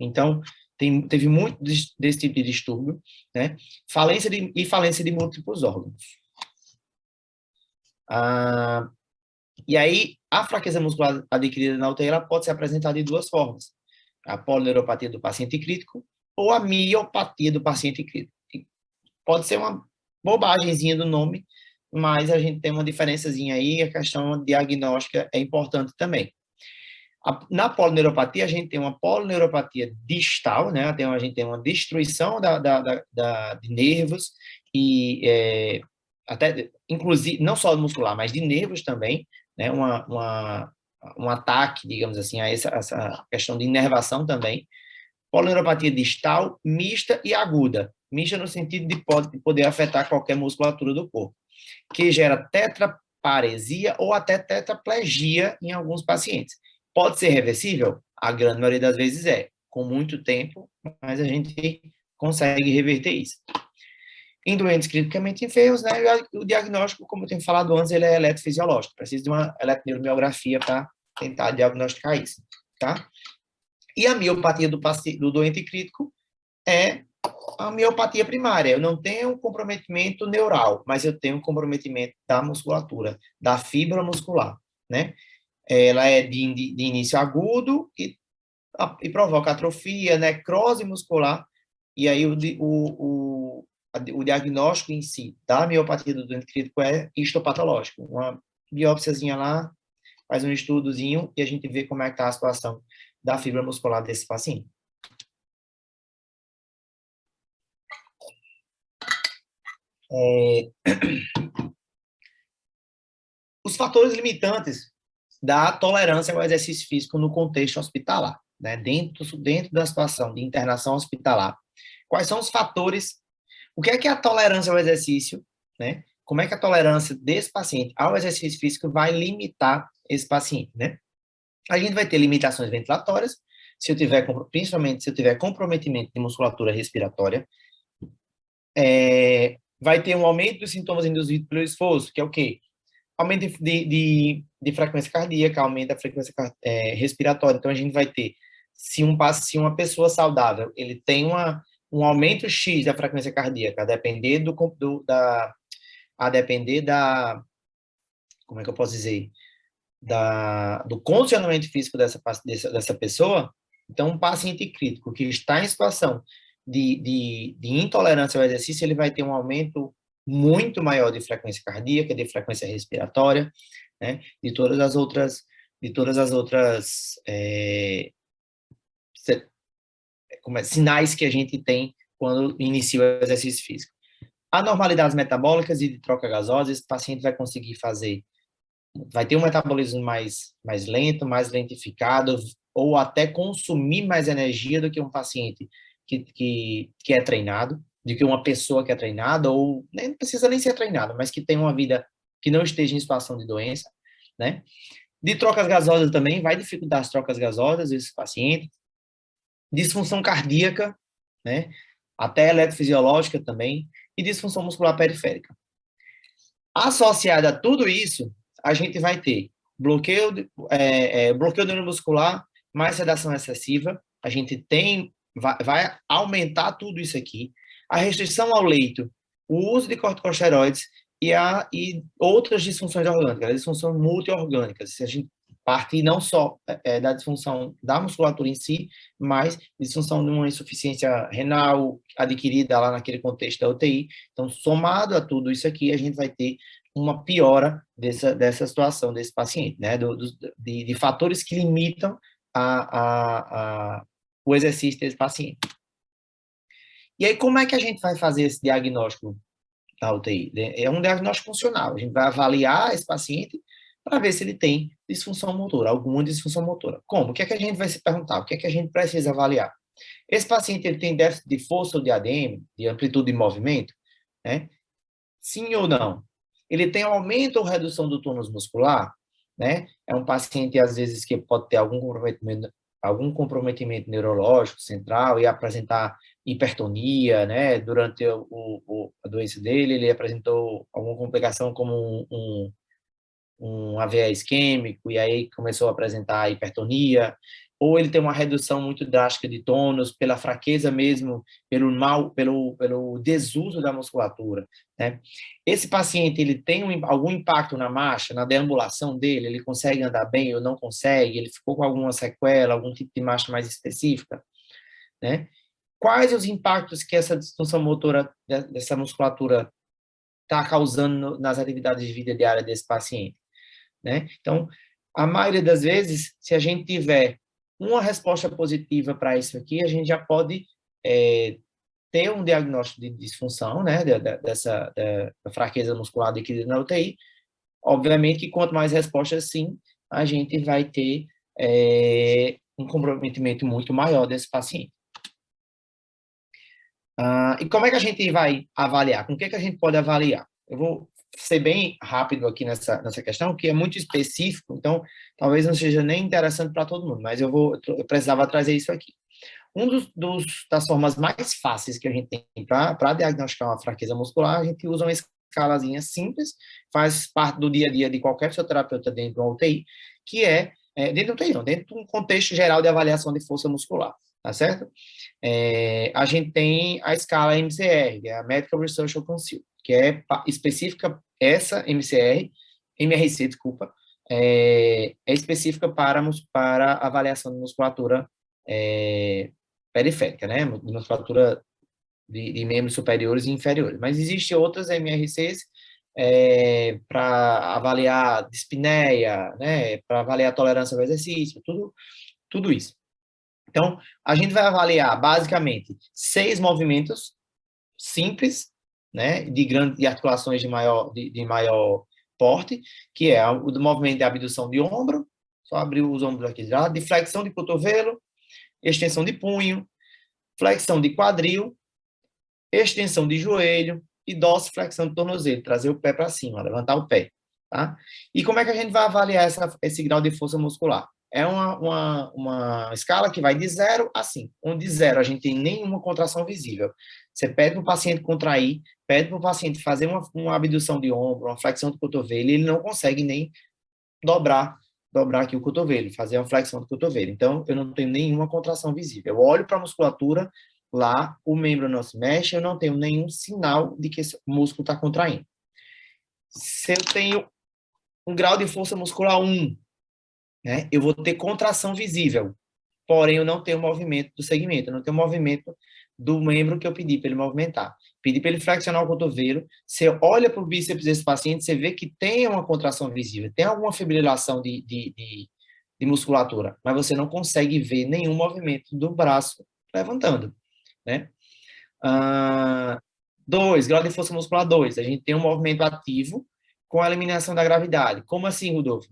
Então, teve muito desse tipo de distúrbio, né? Falência de múltiplos órgãos. E aí, a fraqueza muscular adquirida na UTI, ela pode ser apresentada de duas formas. A polineuropatia do paciente crítico ou a miopatia do paciente crítico. Pode ser uma bobagemzinha do nome, mas a gente tem uma diferençazinha aí, a questão diagnóstica é importante também. Na polineuropatia, a gente tem uma polineuropatia distal, né? A gente tem uma destruição de nervos, e até, inclusive, não só muscular, mas de nervos também, né? Um ataque, digamos assim, a essa questão de inervação também. Polineuropatia distal, mista e aguda. Mista no sentido de poder afetar qualquer musculatura do corpo, que gera tetraparesia ou até tetraplegia em alguns pacientes. Pode ser reversível? A grande maioria das vezes é. Com muito tempo, mas a gente consegue reverter isso. Em doentes criticamente enfermos, né, o diagnóstico, como eu tenho falado antes, ele é eletrofisiológico. Precisa de uma eletromiografia para tentar diagnosticar isso, tá? E a miopatia do doente crítico é a miopatia primária. Eu não tenho comprometimento neural, mas eu tenho comprometimento da musculatura, da fibra muscular, né? Ela é de início agudo e provoca atrofia, necrose muscular, e aí o diagnóstico em si da miopatia do doente crítico é histopatológico. Uma biópsiazinha lá, faz um estudozinho e a gente vê como é que está a situação da fibra muscular desse paciente. Os fatores limitantes da tolerância ao exercício físico no contexto hospitalar, né? Dentro da situação de internação hospitalar. Quais são os fatores? O que é a tolerância ao exercício, né? Como é que a tolerância desse paciente ao exercício físico vai limitar esse paciente, né? A gente vai ter limitações ventilatórias, principalmente se eu tiver comprometimento de musculatura respiratória. Vai ter um aumento dos sintomas induzidos pelo esforço, que é o quê? Aumento de frequência cardíaca, aumenta a frequência respiratória. Então, a gente vai ter, se uma pessoa saudável, ele tem um aumento X da frequência cardíaca, a depender como é que eu posso dizer, do condicionamento físico dessa pessoa, então um paciente crítico que está em situação de intolerância ao exercício, ele vai ter um aumento muito maior de frequência cardíaca, de frequência respiratória, né, de todas as outras sinais que a gente tem quando inicia o exercício físico. Anormalidades metabólicas e de troca gasosa, esse paciente vai conseguir vai ter um metabolismo mais lento, mais lentificado, ou até consumir mais energia do que um paciente que é treinado, do que uma pessoa que é treinada, ou nem não precisa nem ser treinada, mas que tem uma vida que não esteja em situação de doença, né? De trocas gasosas também, vai dificultar as trocas gasosas desse paciente. Disfunção cardíaca, né? Até eletrofisiológica também, e disfunção muscular periférica. Associada a tudo isso, a gente vai ter bloqueio do neuromuscular, mais sedação excessiva, a gente vai aumentar tudo isso aqui, a restrição ao leito, o uso de corticosteroides e outras disfunções orgânicas, as disfunções multiorgânicas, se a gente partir não só da disfunção da musculatura em si, mas disfunção de uma insuficiência renal adquirida lá naquele contexto da UTI. Então, somado a tudo isso aqui, a gente vai ter uma piora dessa situação desse paciente, né? De fatores que limitam o exercício desse paciente. E aí, como é que a gente vai fazer esse diagnóstico da UTI? É um diagnóstico funcional. A gente vai avaliar esse paciente para ver se ele tem disfunção motora, alguma disfunção motora. Como? O que é que a gente vai se perguntar? O que é que a gente precisa avaliar? Esse paciente ele tem déficit de força ou de ADM, de amplitude de movimento, né? Sim ou não? Ele tem aumento ou redução do tônus muscular, né? É um paciente, às vezes, que pode ter algum comprometimento neurológico central e apresentar hipertonia, né? Durante a doença dele, ele apresentou alguma complicação como um AVE isquêmico, e aí começou a apresentar hipertonia, ou ele tem uma redução muito drástica de tônus pela fraqueza mesmo, pelo desuso da musculatura, né? Esse paciente, ele tem algum impacto na marcha, na deambulação dele, ele consegue andar bem ou não consegue, ele ficou com alguma sequela, algum tipo de marcha mais específica, né? Quais os impactos que essa disfunção motora dessa musculatura está causando nas atividades de vida diária desse paciente, né? Então, a maioria das vezes, se a gente tiver uma resposta positiva para isso aqui, a gente já pode ter um diagnóstico de disfunção, né, da fraqueza muscular adquirida na UTI. Obviamente que quanto mais respostas, sim, a gente vai ter um comprometimento muito maior desse paciente. E como é que a gente vai avaliar? Com o que a gente pode avaliar? Eu vou ser bem rápido aqui nessa questão, que é muito específico, então talvez não seja nem interessante para todo mundo, mas eu precisava trazer isso aqui. Das formas mais fáceis que a gente tem para diagnosticar uma fraqueza muscular, a gente usa uma escalazinha simples, faz parte do dia a dia de qualquer fisioterapeuta dentro de uma UTI, que dentro de uma UTI não, dentro de um contexto geral de avaliação de força muscular, tá certo? A gente tem a escala MCR, que é a Medical Research Council, que é específica, essa MRC, desculpa, é específica para avaliação de musculatura periférica, né? Musculatura de membros superiores e inferiores. Mas existem outras MRCs para avaliar dispneia, né? Para avaliar tolerância ao exercício, tudo isso. Então, a gente vai avaliar, basicamente, 6 movimentos simples, né, de articulações de maior porte, que é o do movimento de abdução de ombro, só abrir os ombros aqui já, de flexão de cotovelo, extensão de punho, flexão de quadril, extensão de joelho e dorsiflexão de tornozelo, trazer o pé para cima, levantar o pé, tá? E como é que a gente vai avaliar esse grau de força muscular? É uma escala que vai de 0 a 5, onde de 0 a gente tem nenhuma contração visível. Você pede para o paciente contrair, pede para o paciente fazer uma abdução de ombro, uma flexão de cotovelo, e ele não consegue nem dobrar aqui o cotovelo, fazer uma flexão do cotovelo. Então, eu não tenho nenhuma contração visível. Eu olho para a musculatura, lá o membro não se mexe, eu não tenho nenhum sinal de que esse músculo está contraindo. Se eu tenho um grau de força muscular 1, né? Eu vou ter contração visível, porém eu não tenho movimento do segmento, eu não tenho movimento do membro que eu pedi para ele movimentar. Pedi para ele flexionar o cotovelo, você olha para o bíceps desse paciente, você vê que tem uma contração visível, tem alguma fibrilação de musculatura, mas você não consegue ver nenhum movimento do braço levantando, né? 2, grau de força muscular 2, a gente tem um movimento ativo com a eliminação da gravidade. Como assim, Rodolfo?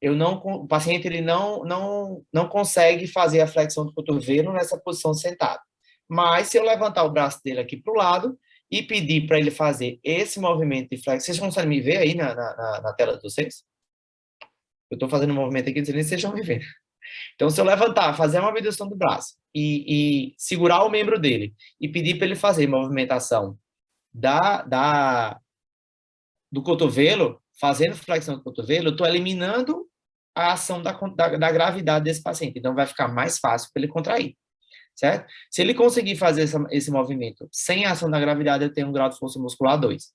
O paciente ele não consegue fazer a flexão do cotovelo nessa posição sentado. Mas se eu levantar o braço dele aqui para o lado e pedir para ele fazer esse movimento de flexão, vocês conseguem me ver aí na tela de vocês? Eu estou fazendo um movimento aqui, não sei nem se vocês estão me vendo. Então, se eu levantar, fazer uma abdução do braço e segurar o membro dele e pedir para ele fazer movimentação do cotovelo, fazendo flexão do cotovelo, eu estou eliminando a ação da gravidade desse paciente. Então, vai ficar mais fácil para ele contrair, certo? Se ele conseguir fazer esse movimento sem a ação da gravidade, eu tenho um grau de força muscular 2.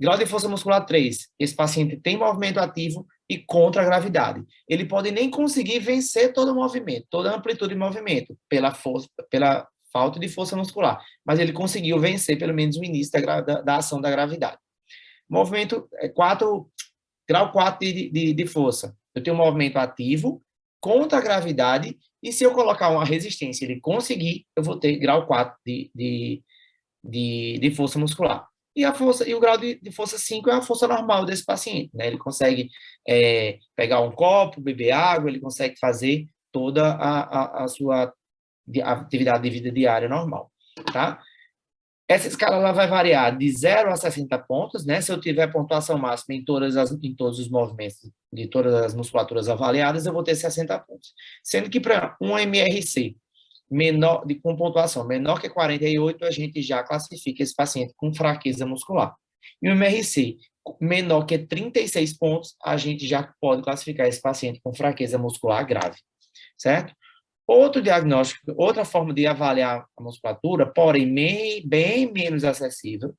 Grau de força muscular 3, esse paciente tem movimento ativo e contra a gravidade. Ele pode nem conseguir vencer todo o movimento, toda a amplitude de movimento, pela falta de força muscular, mas ele conseguiu vencer pelo menos o início da ação da gravidade. Movimento 4, grau 4 de força. Eu tenho um movimento ativo contra a gravidade, e se eu colocar uma resistência e ele conseguir, eu vou ter grau 4 de força muscular. E o grau de força 5 é a força normal desse paciente, né? Ele consegue pegar um copo, beber água, ele consegue fazer toda a sua atividade de vida diária normal, tá? Essa escala ela vai variar de 0 a 60 pontos, né? Se eu tiver pontuação máxima em todos os movimentos de todas as musculaturas avaliadas, eu vou ter 60 pontos. Sendo que para um MRC com pontuação menor que 48, a gente já classifica esse paciente com fraqueza muscular. E o MRC menor que 36 pontos, a gente já pode classificar esse paciente com fraqueza muscular grave, certo? Outro diagnóstico, outra forma de avaliar a musculatura, porém bem menos acessível,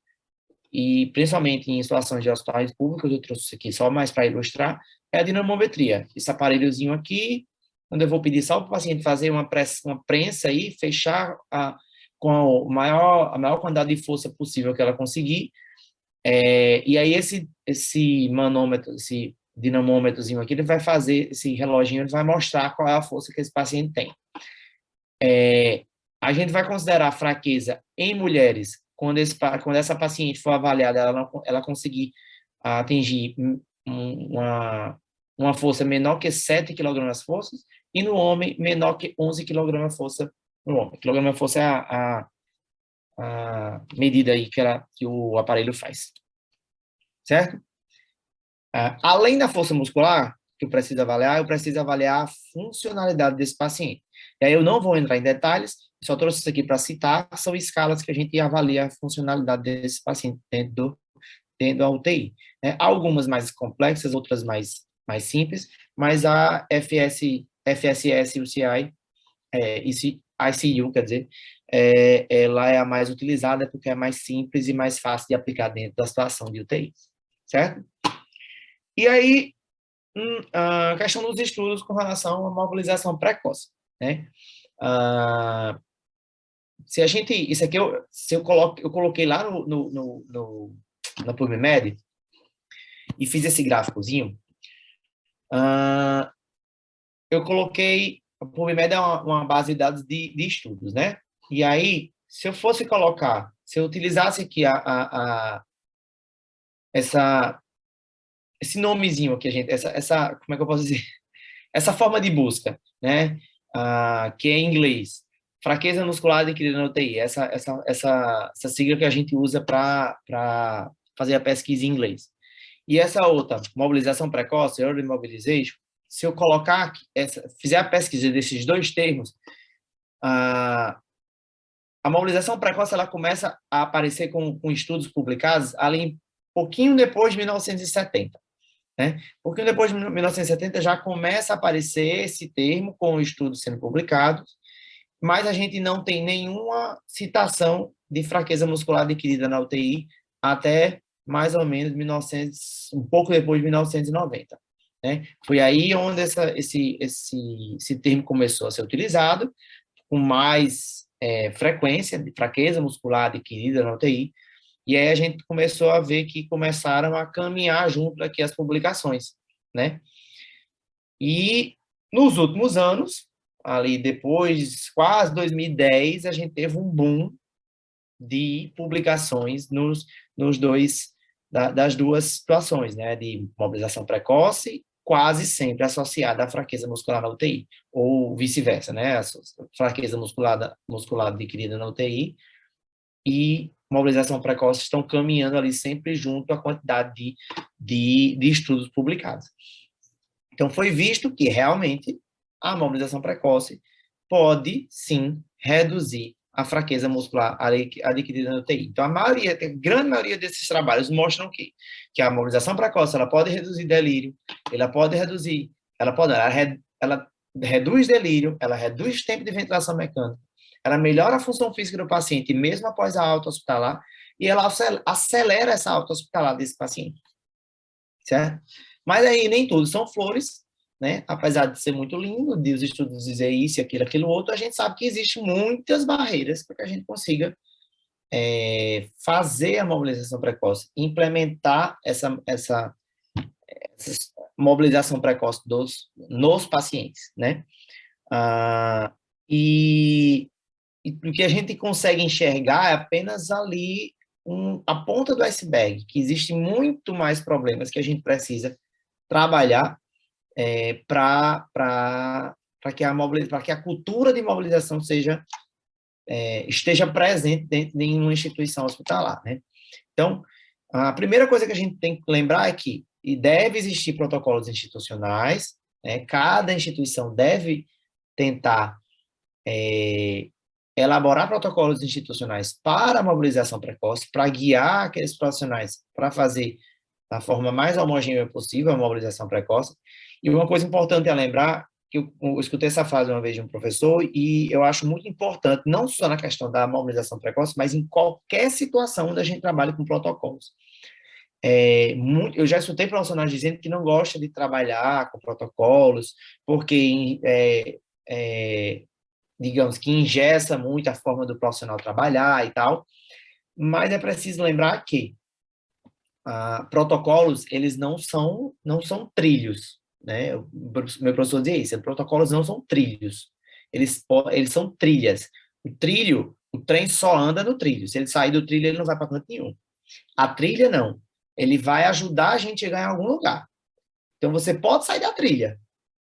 e principalmente em situações de hospitais públicos, eu trouxe isso aqui só mais para ilustrar, é a dinamometria. Esse aparelhozinho aqui, onde eu vou pedir só para o paciente fazer uma prensa aí, fechar com a maior quantidade de força possível que ela conseguir, e aí esse manômetro, esse dinamômetrozinho aqui, ele vai fazer, esse reloginho, ele vai mostrar qual é a força que esse paciente tem. A gente vai considerar fraqueza em mulheres quando essa paciente for avaliada, ela conseguir atingir uma força menor que 7 kg forças, e no homem, menor que 11 kg força no homem. Quilograma força é a medida aí que o aparelho faz. Certo? Além da força muscular, que eu preciso avaliar a funcionalidade desse paciente. E aí eu não vou entrar em detalhes, só trouxe isso aqui para citar, são escalas que a gente avalia a funcionalidade desse paciente dentro da UTI. Algumas mais complexas, outras mais simples, mas a FSS UCI, ICU, quer dizer, ela é a mais utilizada porque é mais simples e mais fácil de aplicar dentro da situação de UTI, certo? E aí, a questão dos estudos com relação à mobilização precoce, né? Isso aqui eu coloquei lá no PubMed e fiz esse gráficozinho. Eu coloquei, o PubMed é uma base de dados de estudos, né? E aí, se eu utilizasse aqui esse nomezinho aqui, como é que eu posso dizer? Essa forma de busca, né? Que é em inglês. Fraqueza muscular adquirida na UTI. Essa sigla que a gente usa para fazer a pesquisa em inglês. E essa outra, mobilização precoce, early mobilization, se eu colocar, fizer a pesquisa desses dois termos, a mobilização precoce ela começa a aparecer com estudos publicados ali pouquinho depois de 1970. Né? Pouquinho depois de 1970 já começa a aparecer esse termo com estudos sendo publicados, mas a gente não tem nenhuma citação de fraqueza muscular adquirida na UTI até mais ou menos 1900, um pouco depois de 1990. Né? Foi aí onde esse termo começou a ser utilizado, com mais frequência, de fraqueza muscular adquirida na UTI, e aí a gente começou a ver que começaram a caminhar junto aqui as publicações, né? E nos últimos anos, ali depois, quase 2010, a gente teve um boom de publicações nos dois, das duas situações, né? De mobilização precoce, quase sempre associada à fraqueza muscular na UTI, ou vice-versa, né? A fraqueza muscular adquirida na UTI e mobilização precoce estão caminhando ali sempre junto à quantidade de estudos publicados. Então, foi visto que, realmente, a mobilização precoce pode, sim, reduzir a fraqueza muscular adquirida na UTI. Então, a grande maioria desses trabalhos mostram que a mobilização precoce ela pode reduzir delírio, ela reduz delírio, ela reduz tempo de ventilação mecânica, ela melhora a função física do paciente, mesmo após a alta hospitalar, e ela acelera essa alta hospitalar desse paciente. Certo? Mas aí nem tudo são flores, né? Apesar de ser muito lindo, de os estudos dizer isso, aquilo, outro, a gente sabe que existem muitas barreiras para que a gente consiga fazer a mobilização precoce, implementar essa mobilização precoce nos pacientes, né? E o que a gente consegue enxergar é apenas ali a ponta do iceberg, que existem muito mais problemas que a gente precisa trabalhar para que a cultura de mobilização esteja presente dentro de uma instituição hospitalar, né? Então, a primeira coisa que a gente tem que lembrar é que deve existir protocolos institucionais, né? Cada instituição deve tentar elaborar protocolos institucionais para a mobilização precoce, para guiar aqueles profissionais para fazer da forma mais homogênea possível a mobilização precoce. E uma coisa importante a lembrar, que eu escutei essa frase uma vez de um professor, e eu acho muito importante, não só na questão da mobilização precoce, mas em qualquer situação onde a gente trabalha com protocolos. Eu já escutei profissionais dizendo que não gosta de trabalhar com protocolos, porque digamos que engessa muito a forma do profissional trabalhar e tal, mas é preciso lembrar que protocolos, eles não são trilhos, né? O meu professor dizia isso, protocolos não são trilhos, eles são trilhas. O trem só anda no trilho, se ele sair do trilho, ele não vai para canto nenhum. A trilha, não. Ele vai ajudar a gente a chegar em algum lugar. Então, você pode sair da trilha,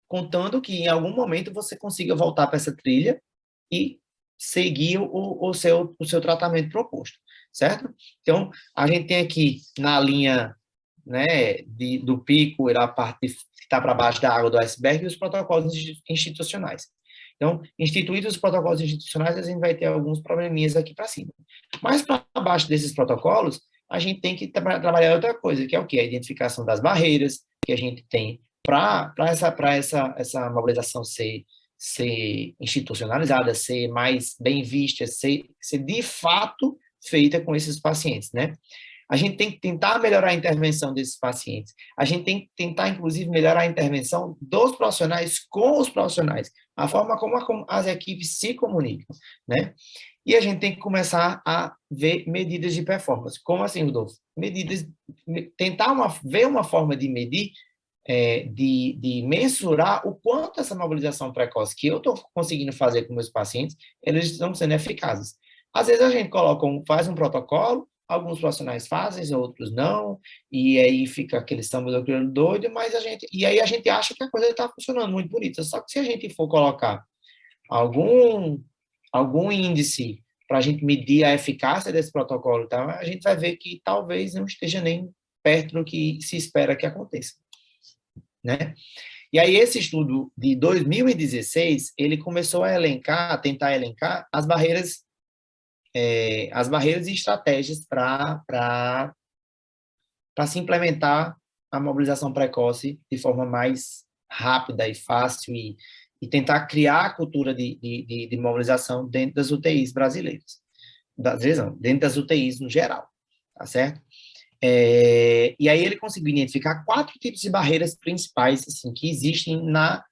contando que em algum momento você consiga voltar para essa trilha e seguir o seu tratamento proposto, certo? Então, a gente tem aqui na linha, né, do pico, a parte que está para baixo da água do iceberg, e os protocolos institucionais. Então, instituídos os protocolos institucionais, a gente vai ter alguns probleminhas aqui para cima. Mas para baixo desses protocolos, a gente tem que trabalhar outra coisa, que é o quê? A identificação das barreiras que a gente tem para essa mobilização ser institucionalizada, ser mais bem vista, ser de fato feita com esses pacientes, né? A gente tem que tentar melhorar a intervenção desses pacientes. A gente tem que tentar, inclusive, melhorar a intervenção dos profissionais com os profissionais, a forma como as equipes se comunicam, né? E a gente tem que começar a ver medidas de performance. Como assim, Rodolfo? Tentar ver uma forma de medir, de mensurar o quanto essa mobilização precoce que eu estou conseguindo fazer com meus pacientes, eles estão sendo eficazes. Às vezes a gente faz um protocolo, alguns profissionais fazem, outros não, e aí fica aquele samba doido, e aí a gente acha que a coisa está funcionando muito bonita. Só que se a gente for colocar algum índice para a gente medir a eficácia desse protocolo, tá? A gente vai ver que talvez não esteja nem perto do que se espera que aconteça, né? E aí esse estudo de 2016, ele começou a tentar elencar as barreiras e estratégias para se implementar a mobilização precoce de forma mais rápida e fácil e tentar criar a cultura de mobilização dentro das UTIs brasileiras. Dentro das UTIs no geral, tá certo? E aí ele conseguiu identificar 4 tipos de barreiras principais assim, que existem na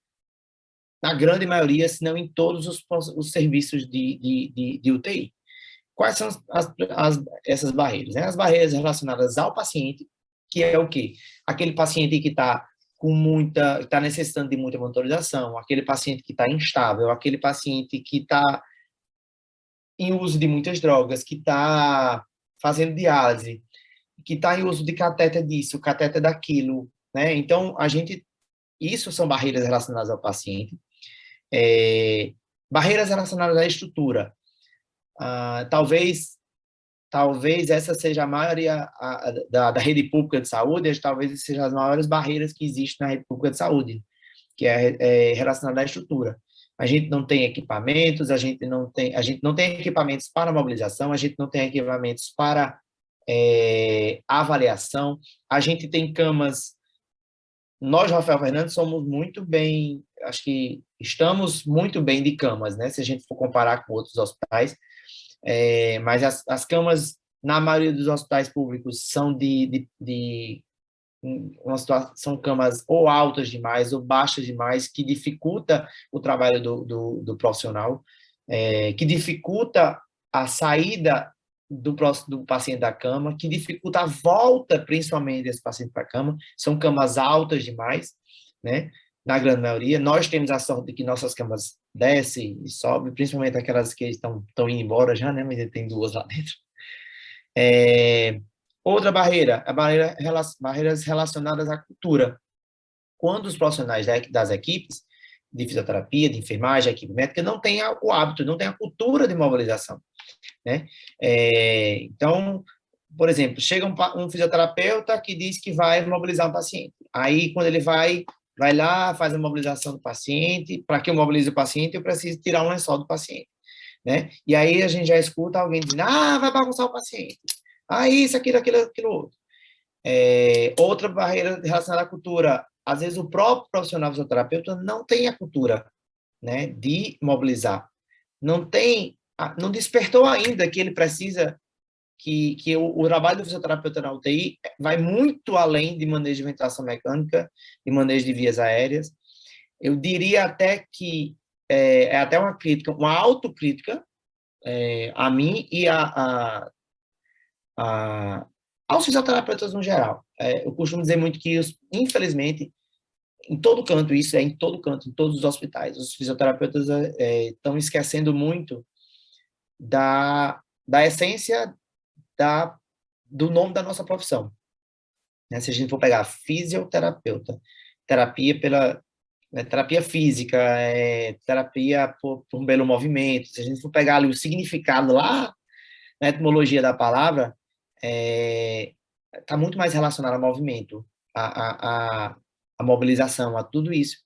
grande maioria, se não em todos os serviços de UTI. Quais são essas barreiras? Né? As barreiras relacionadas ao paciente, que é o quê? Aquele paciente que está necessitando de muita monitorização, aquele paciente que está instável, aquele paciente que está em uso de muitas drogas, que está fazendo diálise, que está em uso de catéter disso, catéter daquilo, né? Então, isso são barreiras relacionadas ao paciente. Barreiras relacionadas à estrutura. Talvez essa seja a maioria da rede pública de saúde, talvez seja as maiores barreiras que existem na rede pública de saúde, que é relacionada à estrutura. A gente não tem equipamentos, a gente não tem equipamentos para mobilização, a gente não tem equipamentos para avaliação, a gente tem camas. Nós, Rafael Fernandes, somos muito bem, acho que estamos muito bem de camas, né? Se a gente for comparar com outros hospitais, mas as camas, na maioria dos hospitais públicos, são são camas ou altas demais ou baixas demais, que dificulta o trabalho do profissional, que dificulta a saída do paciente da cama, que dificulta a volta, principalmente, desse paciente para a cama. São camas altas demais, né? Na grande maioria. Nós temos a sorte de que nossas camas descem e sobem, principalmente aquelas que estão indo embora já, né? Mas tem 2 lá dentro. Outra barreira, barreiras relacionadas à cultura. Quando os profissionais das equipes de fisioterapia, de enfermagem, equipe médica, não têm o hábito, não têm a cultura de mobilização, né? Então, por exemplo, chega um fisioterapeuta que diz que vai mobilizar um paciente. Aí, quando ele vai lá, faz a mobilização do paciente. Para que eu mobilize o paciente, eu preciso tirar um lençol do paciente, né? E aí a gente já escuta alguém dizendo, vai bagunçar o paciente. Isso, aquilo, outro. Outra barreira relacionada à cultura. Às vezes o próprio profissional fisioterapeuta não tem a cultura, né, de mobilizar. Não despertou ainda que ele precisa, que o trabalho do fisioterapeuta na UTI vai muito além de manejo de ventilação mecânica, de manejo de vias aéreas. Eu diria até que é até uma crítica, uma autocrítica a mim e aos fisioterapeutas no geral. Eu costumo dizer muito que, infelizmente, em todo canto, isso é em todo canto, em todos os hospitais, os fisioterapeutas estão esquecendo muito da essência do nome da nossa profissão. Né? Se a gente for pegar fisioterapeuta, terapia física, terapia por um belo movimento, se a gente for pegar ali o significado lá, na etimologia da palavra, está muito mais relacionado ao movimento, a mobilização, a tudo isso.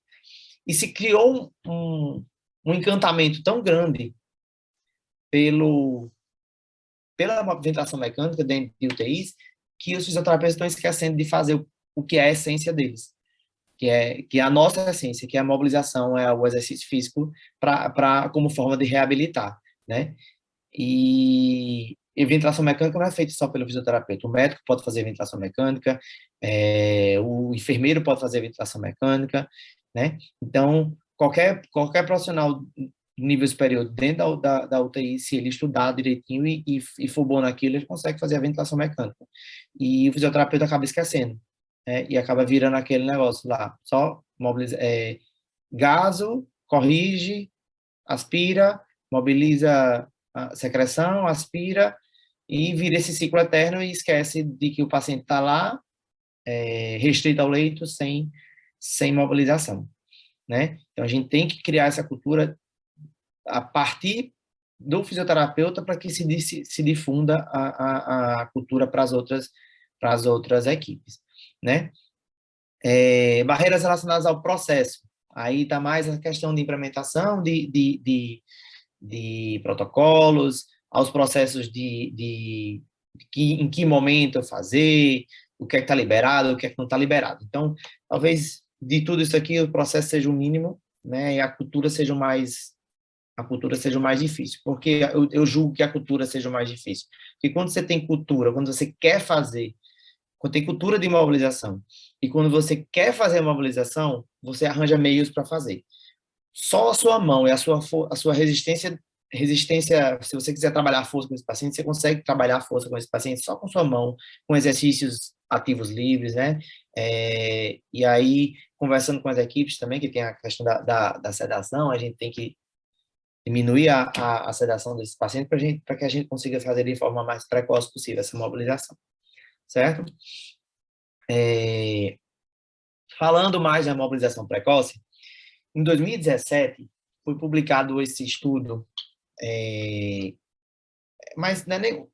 E se criou um encantamento tão grande pela ventilação mecânica dentro de UTIs, que os fisioterapeutas estão esquecendo de fazer o que é a essência deles, que é a nossa essência, que é a mobilização, é o exercício físico como forma de reabilitar, né? E ventilação mecânica não é feita só pelo fisioterapeuta. O médico pode fazer ventilação mecânica, o enfermeiro pode fazer ventilação mecânica, né? Então, qualquer profissional nível superior dentro da UTI, se ele estudar direitinho e for bom naquilo, ele consegue fazer a ventilação mecânica. E o fisioterapeuta acaba esquecendo, né? E acaba virando aquele negócio lá, só mobiliza, gaso, corrige, aspira, mobiliza a secreção, aspira e vira esse ciclo eterno e esquece de que o paciente está lá, restrito ao leito, sem mobilização, né? Então, a gente tem que criar essa cultura a partir do fisioterapeuta para que se difunda a cultura para as outras equipes, né? Barreiras relacionadas ao processo. Aí está mais a questão de implementação de protocolos, aos processos em que momento fazer, o que é que está liberado, o que é que não está liberado. Então, talvez de tudo isso aqui o processo seja o mínimo, né, e a cultura seja o mais difícil. Porque eu julgo que a cultura seja o mais difícil. Porque quando você tem cultura, quando você quer fazer, quando tem cultura de mobilização, e quando você quer fazer a mobilização, você arranja meios para fazer. Só a sua mão e a sua resistência, se você quiser trabalhar a força com esse paciente, você consegue trabalhar a força com esse paciente só com sua mão, com exercícios ativos livres, né? E aí, conversando com as equipes também, que tem a questão da sedação, a gente tem que diminuir a sedação desse paciente para que a gente consiga fazer de forma mais precoce possível essa mobilização, certo? Falando mais da mobilização precoce, em 2017, foi publicado esse estudo, mas não é nem,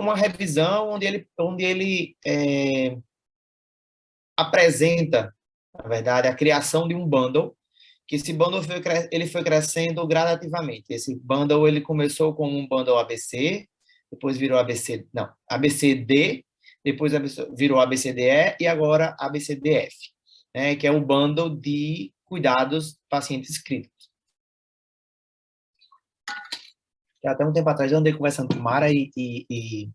uma revisão onde ele apresenta, na verdade, a criação de um bundle, que esse bundle ele foi crescendo gradativamente. Esse bundle ele começou com um bundle ABC, depois virou ABCD, depois virou ABCDE e agora ABCDF, né, que é o bundle de cuidados pacientes críticos. Até um tempo atrás eu andei conversando com o Mara e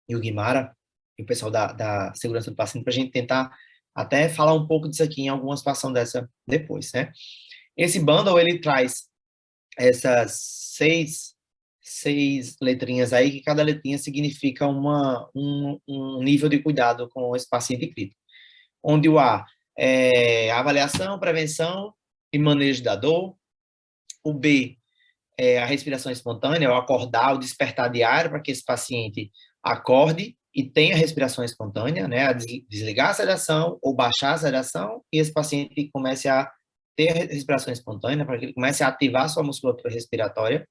o Guimara, e o pessoal da segurança do paciente, para a gente tentar até falar um pouco disso aqui em alguma situação dessa depois, né? Esse bundle, ele traz essas seis letrinhas aí, que cada letrinha significa um nível de cuidado com esse paciente crítico. Onde o A é avaliação, prevenção e manejo da dor. O B é a respiração espontânea, o acordar, o despertar diário para que esse paciente acorde e tenha respiração espontânea, né? A desligar a sedação ou baixar a sedação e esse paciente comece a ter respiração espontânea, para que ele comece a ativar a sua musculatura respiratória.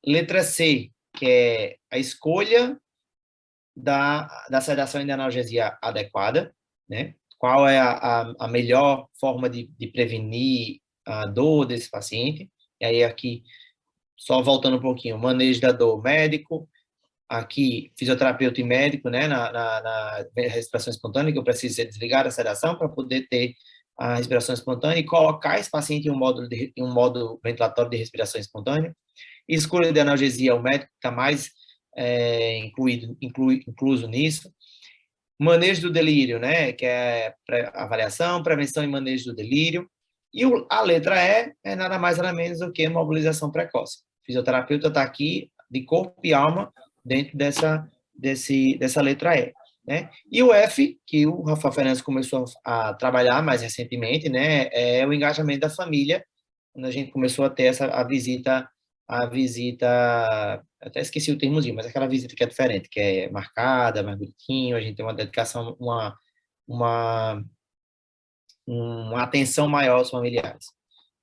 Letra C, que é a escolha da sedação e da analgesia adequada, né? Qual é a melhor forma de prevenir a dor desse paciente. E aí aqui, só voltando um pouquinho, manejo da dor médico, aqui fisioterapeuta e médico, né, na respiração espontânea, que eu preciso desligar a sedação para poder ter a respiração espontânea e colocar esse paciente em um modo ventilatório de respiração espontânea. Escolha de analgesia, o médico está mais incluso nisso. Manejo do delírio, né, que é avaliação, prevenção e manejo do delírio. E a letra E é nada mais nada menos do que mobilização precoce. O fisioterapeuta está aqui de corpo e alma dentro dessa letra E, né? E o F, que o Rafael Fernandes começou a trabalhar mais recentemente, né, é o engajamento da família, quando a gente começou a ter a visita, até esqueci o termozinho, mas aquela visita que é diferente, que é marcada, mais bonitinho, a gente tem uma dedicação, uma atenção maior aos familiares,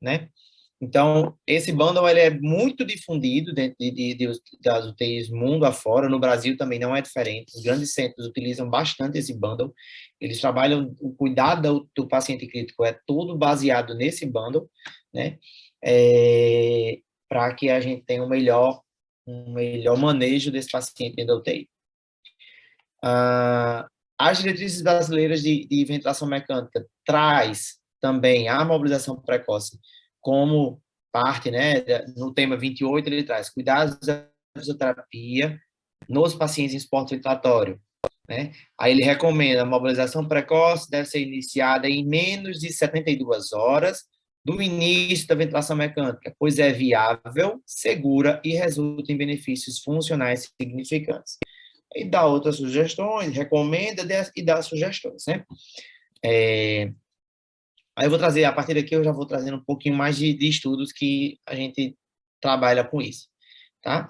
né? Então, esse bundle ele é muito difundido dentro das UTIs mundo afora, no Brasil também não é diferente, os grandes centros utilizam bastante esse bundle, eles trabalham, o cuidado do paciente crítico é todo baseado nesse bundle, né? Para que a gente tenha um melhor manejo desse paciente dentro da UTI. As diretrizes brasileiras de ventilação mecânica traz também a mobilização precoce como parte, né, no tema 28, ele traz cuidados da fisioterapia nos pacientes em suporte ventilatório, né? Aí ele recomenda a mobilização precoce deve ser iniciada em menos de 72 horas do início da ventilação mecânica, pois é viável, segura e resulta em benefícios funcionais significantes. E dá outras sugestões, recomenda e dá sugestões, né? Aí eu vou trazer, a partir daqui eu já vou trazendo um pouquinho mais de estudos que a gente trabalha com isso, tá?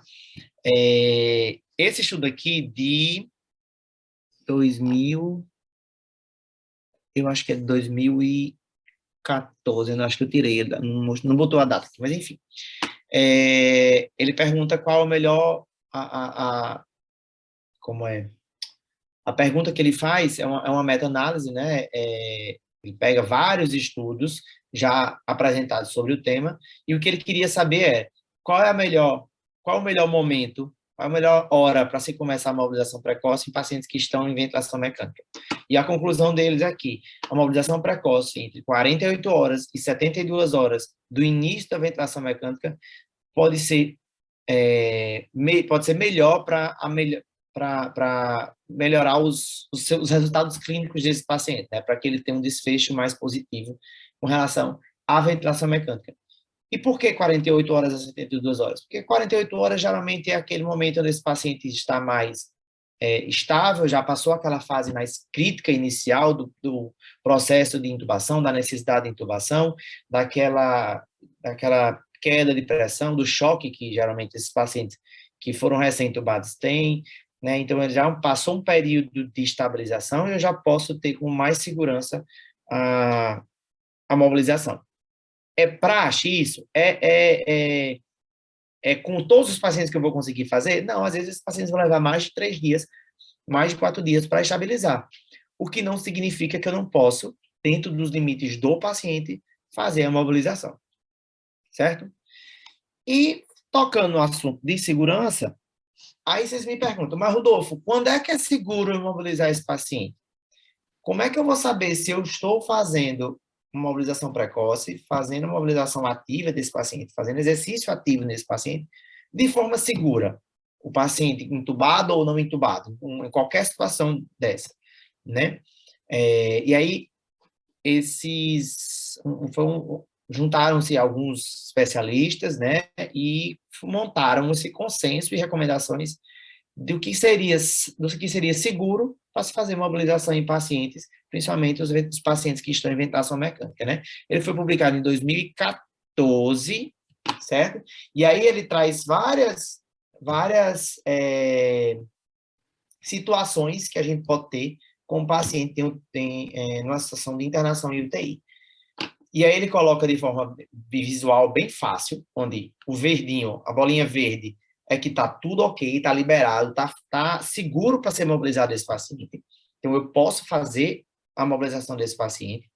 Esse estudo aqui de 2000, eu acho que é 2014, eu acho que eu tirei, não botou a data aqui, mas enfim. Ele pergunta qual é o melhor, como é? A pergunta que ele faz é uma meta-análise, né? Ele pega vários estudos já apresentados sobre o tema, e o que ele queria saber é qual é o melhor momento, qual é a melhor hora para se começar a mobilização precoce em pacientes que estão em ventilação mecânica. E a conclusão deles é que a mobilização precoce entre 48 horas e 72 horas do início da ventilação mecânica pode ser melhor para melhorar os resultados clínicos desse paciente, né? Para que ele tenha um desfecho mais positivo com relação à ventilação mecânica. E por que 48 horas a 72 horas? Porque 48 horas geralmente é aquele momento onde esse paciente está mais estável, já passou aquela fase mais crítica inicial do processo de intubação, da necessidade de intubação, daquela queda de pressão, do choque que geralmente esses pacientes que foram recém-intubados têm, né? Então, ele já passou um período de estabilização e eu já posso ter com mais segurança a mobilização. É praxe isso? É com todos os pacientes que eu vou conseguir fazer? Não, às vezes esses pacientes vão levar mais de 3 dias, mais de 4 dias para estabilizar. O que não significa que eu não posso, dentro dos limites do paciente, fazer a mobilização. Certo? E, tocando no assunto de segurança, aí vocês me perguntam, mas Rodolfo, quando é que é seguro imobilizar esse paciente? Como é que eu vou saber se eu estou fazendo uma mobilização precoce, fazendo uma mobilização ativa desse paciente, fazendo exercício ativo nesse paciente, de forma segura? O paciente entubado ou não entubado, em qualquer situação dessa, né? E aí, juntaram-se alguns especialistas, né, e montaram esse consenso e recomendações do que seria seguro para se fazer mobilização em pacientes, principalmente os pacientes que estão em ventilação mecânica, né? Ele foi publicado em 2014, certo? E aí ele traz várias situações que a gente pode ter com o paciente numa situação de internação em UTI. E aí ele coloca de forma visual bem fácil, onde o verdinho, a bolinha verde, é que está tudo ok, está liberado, está seguro para ser mobilizado esse paciente. Então, eu posso fazer a mobilização desse paciente.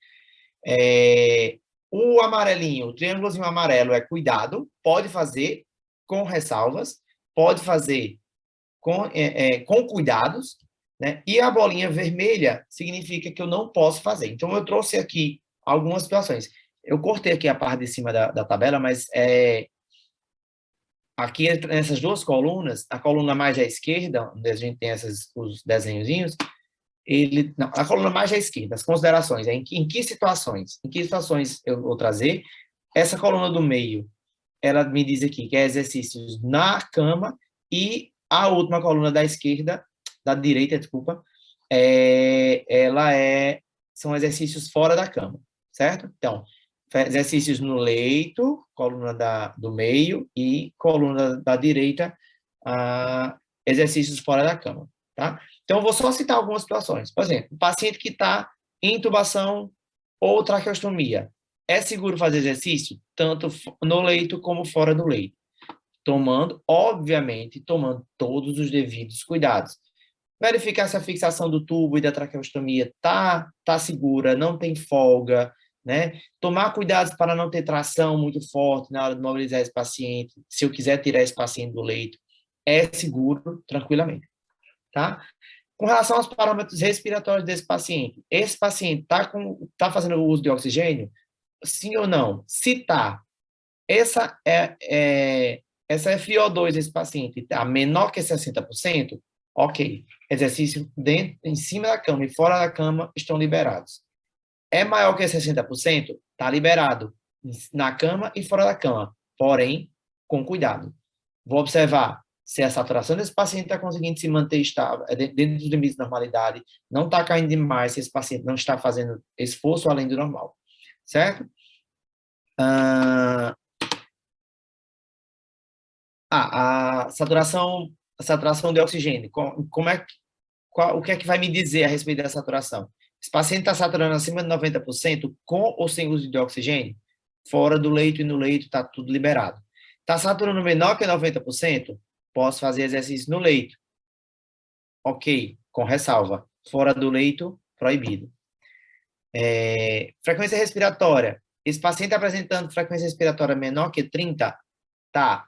O amarelinho, o triângulozinho amarelo é cuidado, pode fazer com ressalvas, pode fazer com cuidados, né? E a bolinha vermelha significa que eu não posso fazer. Então, eu trouxe aqui algumas situações. Eu cortei aqui a parte de cima da tabela, mas aqui nessas duas colunas, a coluna mais à esquerda, onde a gente tem os desenhozinhos, a coluna mais à esquerda, as considerações, em que situações eu vou trazer. Essa coluna do meio, ela me diz aqui que é exercícios na cama, e a última coluna da direita, desculpa, são exercícios fora da cama, certo? Então, exercícios no leito, coluna do meio, e coluna da direita, exercícios fora da cama, tá? Então, eu vou só citar algumas situações. Por exemplo, um paciente que está em intubação ou traqueostomia. É seguro fazer exercício? Tanto no leito como fora do leito. Obviamente, tomando todos os devidos cuidados. Verificar se a fixação do tubo e da traqueostomia tá segura, não tem folga, né? Tomar cuidados para não ter tração muito forte na hora de mobilizar esse paciente. Se eu quiser tirar esse paciente do leito, é seguro, tranquilamente, tá? Com relação aos parâmetros respiratórios desse paciente, esse paciente tá fazendo o uso de oxigênio? Sim ou não? Se tá, essa FiO2 desse paciente está menor que 60%, ok. Exercício em cima da cama e fora da cama estão liberados. É maior que 60%? Está liberado na cama e fora da cama, porém, com cuidado. Vou observar se a saturação desse paciente está conseguindo se manter estável, dentro dos limites de normalidade, não está caindo demais, se esse paciente não está fazendo esforço além do normal, certo? A saturação de oxigênio, o que é que vai me dizer a respeito da saturação? Esse paciente está saturando acima de 90% com ou sem uso de oxigênio? Fora do leito e no leito está tudo liberado. Está saturando menor que 90%? Posso fazer exercício no leito. Ok, com ressalva. Fora do leito, proibido. Frequência respiratória. Esse paciente apresentando frequência respiratória menor que 30? Tá.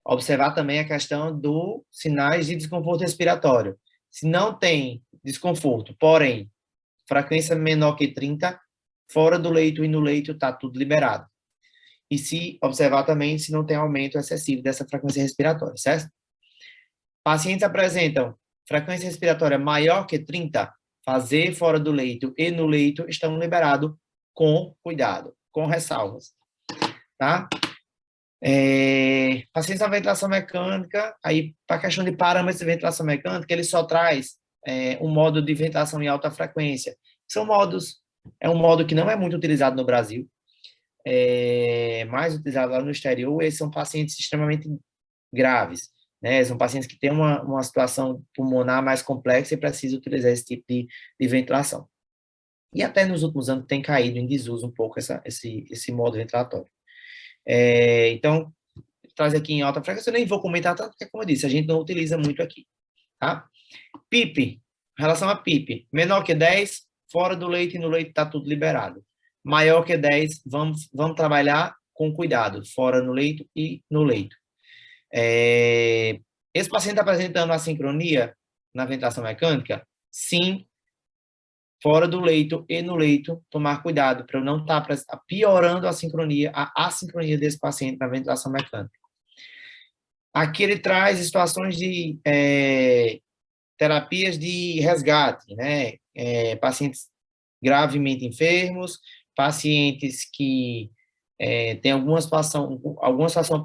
Observar também a questão dos sinais de desconforto respiratório. Se não tem desconforto, porém, frequência menor que 30, fora do leito e no leito está tudo liberado. E se observar também se não tem aumento excessivo dessa frequência respiratória, certo? Pacientes apresentam frequência respiratória maior que 30, fazer fora do leito e no leito estão liberados com cuidado, com ressalvas, tá? Pacientes na ventilação mecânica, aí, para a questão de parâmetros de ventilação mecânica, ele só traz um modo de ventilação em alta frequência. São modos, é um modo que não é muito utilizado no Brasil, mais utilizado lá no exterior. Esses são pacientes extremamente graves, né? São pacientes que têm uma situação pulmonar mais complexa e precisam utilizar esse tipo de ventilação. E até nos últimos anos tem caído em desuso um pouco esse modo ventilatório. Então, traz aqui em alta frequência, eu nem vou comentar tanto, porque, como eu disse, a gente não utiliza muito aqui, tá? PIP, em relação a PIP, menor que 10, fora do leito e no leito está tudo liberado. Maior que 10, vamos trabalhar com cuidado, fora no leito e no leito. Esse paciente está apresentando assincronia na ventilação mecânica? Sim, fora do leito e no leito, tomar cuidado para eu não estar piorando a assincronia desse paciente na ventilação mecânica. Aqui ele traz situações de terapias de resgate, né? Pacientes gravemente enfermos, pacientes que têm alguma situação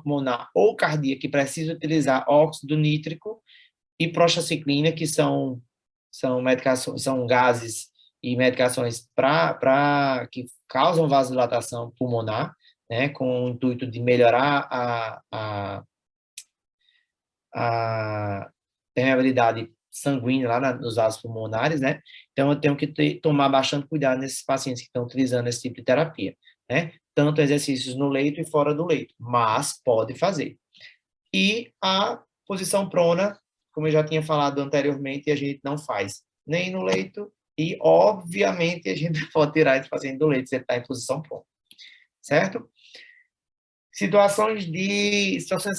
pulmonar ou cardíaca que precisam utilizar óxido nítrico e prostacyclina, que são medicações, são gases e medicações que causam vasodilatação pulmonar, né, com o intuito de melhorar a permeabilidade sanguínea lá nos vasos pulmonares, né? Então, eu tenho que tomar bastante cuidado nesses pacientes que estão utilizando esse tipo de terapia, né? Tanto exercícios no leito e fora do leito, mas pode fazer. E a posição prona, como eu já tinha falado anteriormente, a gente não faz nem no leito e, obviamente, a gente pode tirar esse paciente do leito se ele está em posição prona, certo? Situações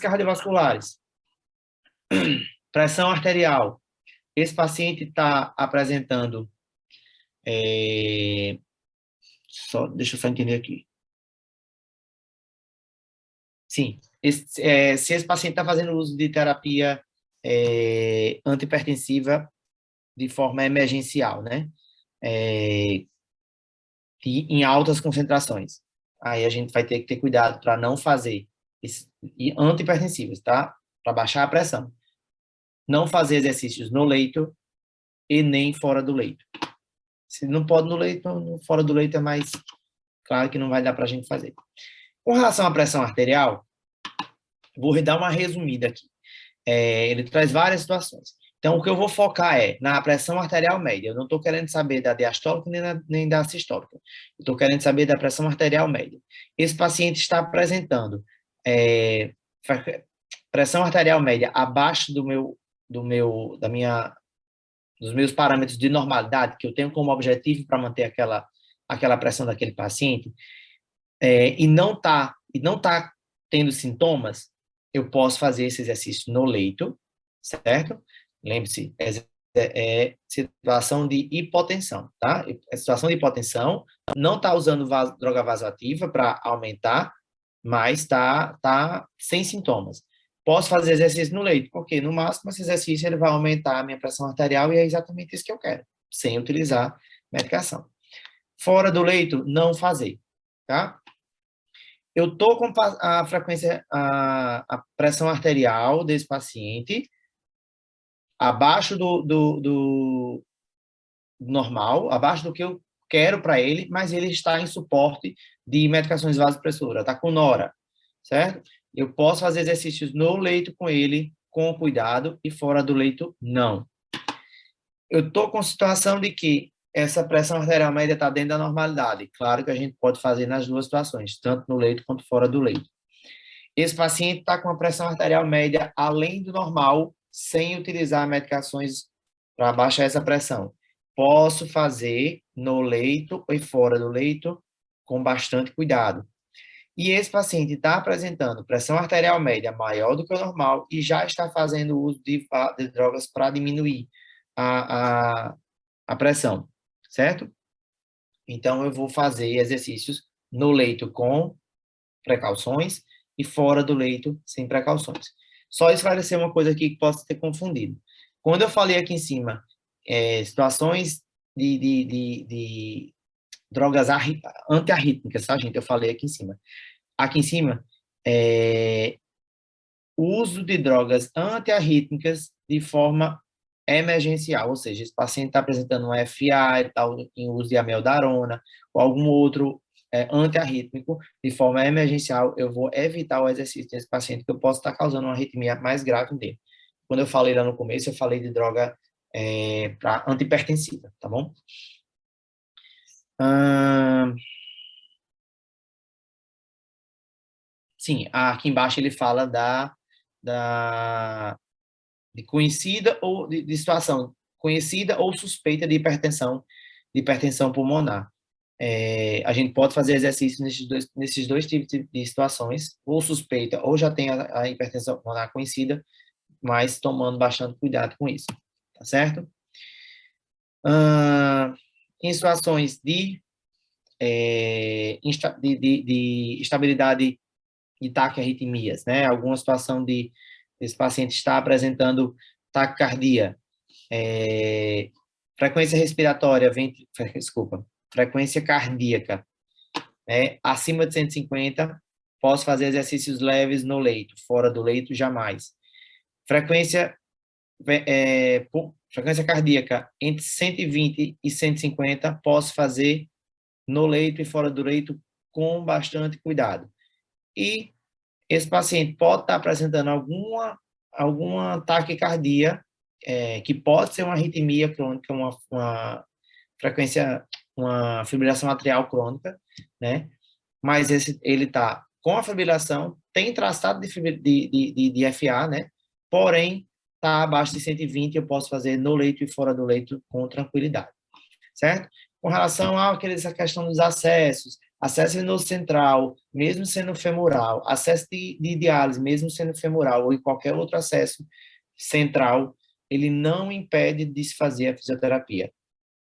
cardiovasculares. Pressão arterial. Esse paciente está apresentando... deixa eu só entender aqui. Sim, se esse paciente está fazendo uso de terapia antihipertensiva de forma emergencial, né? Em altas concentrações. Aí a gente vai ter que ter cuidado para não fazer antihipertensivos, tá? Para baixar a pressão. Não fazer exercícios no leito e nem fora do leito. Se não pode no leito, fora do leito é mais claro que não vai dar para a gente fazer. Com relação à pressão arterial, vou dar uma resumida aqui. Ele traz várias situações. Então, o que eu vou focar é na pressão arterial média. Eu não estou querendo saber da diastólica nem da sistólica. Eu estou querendo saber da pressão arterial média. Esse paciente está apresentando pressão arterial média abaixo dos meus parâmetros de normalidade, que eu tenho como objetivo para manter aquela pressão daquele paciente, e não está tendo sintomas, eu posso fazer esse exercício no leito, certo? Lembre-se, situação de hipotensão, tá? É situação de hipotensão, não está usando droga vasoativa para aumentar, mas está sem sintomas. Posso fazer exercício no leito, porque no máximo esse exercício ele vai aumentar a minha pressão arterial e é exatamente isso que eu quero, sem utilizar medicação. Fora do leito, não fazer, tá? Eu estou com a frequência, a pressão arterial desse paciente abaixo do normal, abaixo do que eu quero para ele, mas ele está em suporte de medicações vasopressoras, está com nora, certo? Eu posso fazer exercícios no leito com ele, com cuidado, e fora do leito, não. Eu estou com situação de que essa pressão arterial média está dentro da normalidade. Claro que a gente pode fazer nas duas situações, tanto no leito quanto fora do leito. Esse paciente está com a pressão arterial média além do normal, sem utilizar medicações para baixar essa pressão. Posso fazer no leito e fora do leito com bastante cuidado. E esse paciente está apresentando pressão arterial média maior do que o normal e já está fazendo uso de drogas para diminuir a pressão, certo? Então, eu vou fazer exercícios no leito com precauções e fora do leito sem precauções. Só esclarecer uma coisa aqui que possa ter confundido. Quando eu falei aqui em cima, situações de drogas antiarrítmicas, tá, gente? Eu falei aqui em cima. Aqui em cima, uso de drogas antiarrítmicas de forma emergencial, ou seja, esse paciente está apresentando um FA e tal, em uso de amiodarona ou algum outro antiarrítmico, de forma emergencial, eu vou evitar o exercício desse paciente, que eu posso estar causando uma arritmia mais grave dele. Quando eu falei lá no começo, eu falei de droga para antihipertensiva, tá bom? Sim, aqui embaixo ele fala de conhecida ou de situação conhecida ou suspeita de hipertensão pulmonar. A gente pode fazer exercício nesses dois tipos de situações, ou suspeita, ou já tem a hipertensão pulmonar conhecida, mas tomando bastante cuidado com isso, tá certo? Em situações de estabilidade de taquiarritmias, né? Alguma situação de esse paciente está apresentando taquicardia, frequência respiratória, frequência cardíaca, acima de 150, posso fazer exercícios leves no leito, fora do leito, jamais. Frequência cardíaca entre 120 e 150, posso fazer no leito e fora do leito com bastante cuidado. E esse paciente pode estar apresentando alguma taquicardia, que pode ser uma arritmia crônica, uma fibrilação atrial crônica, né? Mas ele está com a fibrilação, tem traçado de FA, né? Porém, está abaixo de 120, eu posso fazer no leito e fora do leito com tranquilidade, certo? Com relação essa questão dos acessos, acesso venoso central, mesmo sendo femoral, acesso de diálise, mesmo sendo femoral, ou em qualquer outro acesso central, ele não impede de se fazer a fisioterapia,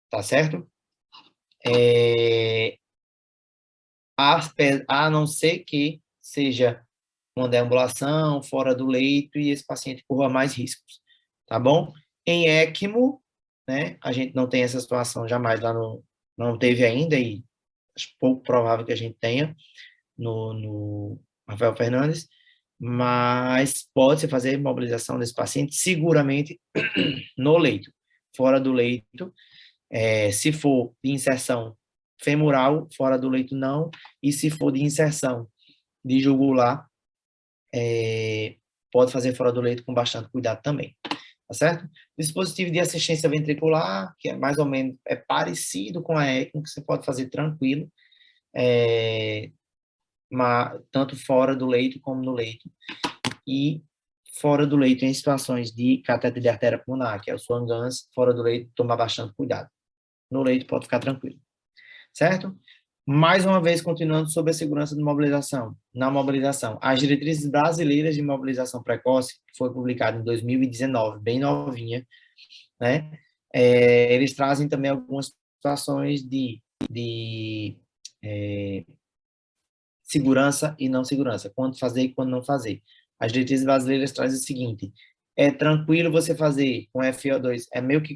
tá certo? A não ser que seja uma deambulação fora do leito e esse paciente corra mais riscos, tá bom? Em ECMO, né, a gente não tem essa situação jamais lá não teve ainda, e acho pouco provável que a gente tenha no Rafael Fernandes, mas pode-se fazer mobilização desse paciente seguramente no leito. Fora do leito, se for de inserção femoral, fora do leito não, e se for de inserção de jugular, pode fazer fora do leito com bastante cuidado também, tá certo? Dispositivo de assistência ventricular, que é mais ou menos parecido com a ECMO, que você pode fazer tranquilo, tanto fora do leito como no leito. E fora do leito, em situações de catéter de artéria pulmonar, que é o Swan Ganz, fora do leito, tomar bastante cuidado. No leito, pode ficar tranquilo, certo? Mais uma vez, continuando sobre a segurança de mobilização. Na mobilização, as diretrizes brasileiras de mobilização precoce, que foi publicada em 2019, bem novinha, né? Eles trazem também algumas situações de segurança e não segurança, quando fazer e quando não fazer. As diretrizes brasileiras trazem o seguinte: é tranquilo você fazer com FO2,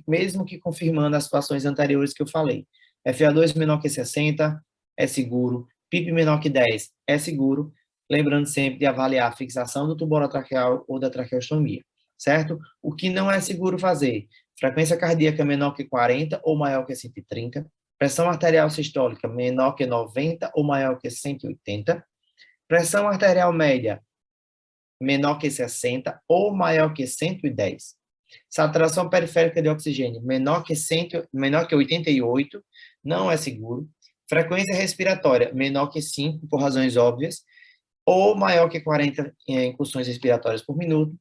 mesmo que confirmando as situações anteriores que eu falei. FO2 menor que 60 é seguro, PIP menor que 10 é seguro, lembrando sempre de avaliar a fixação do tubo orotraqueal ou da traqueostomia, certo? O que não é seguro fazer: frequência cardíaca menor que 40 ou maior que 130, pressão arterial sistólica menor que 90 ou maior que 180, pressão arterial média menor que 60 ou maior que 110. Saturação periférica de oxigênio menor que 88, não é seguro. Frequência respiratória menor que 5, por razões óbvias, ou maior que 40 incursões respiratórias por minuto.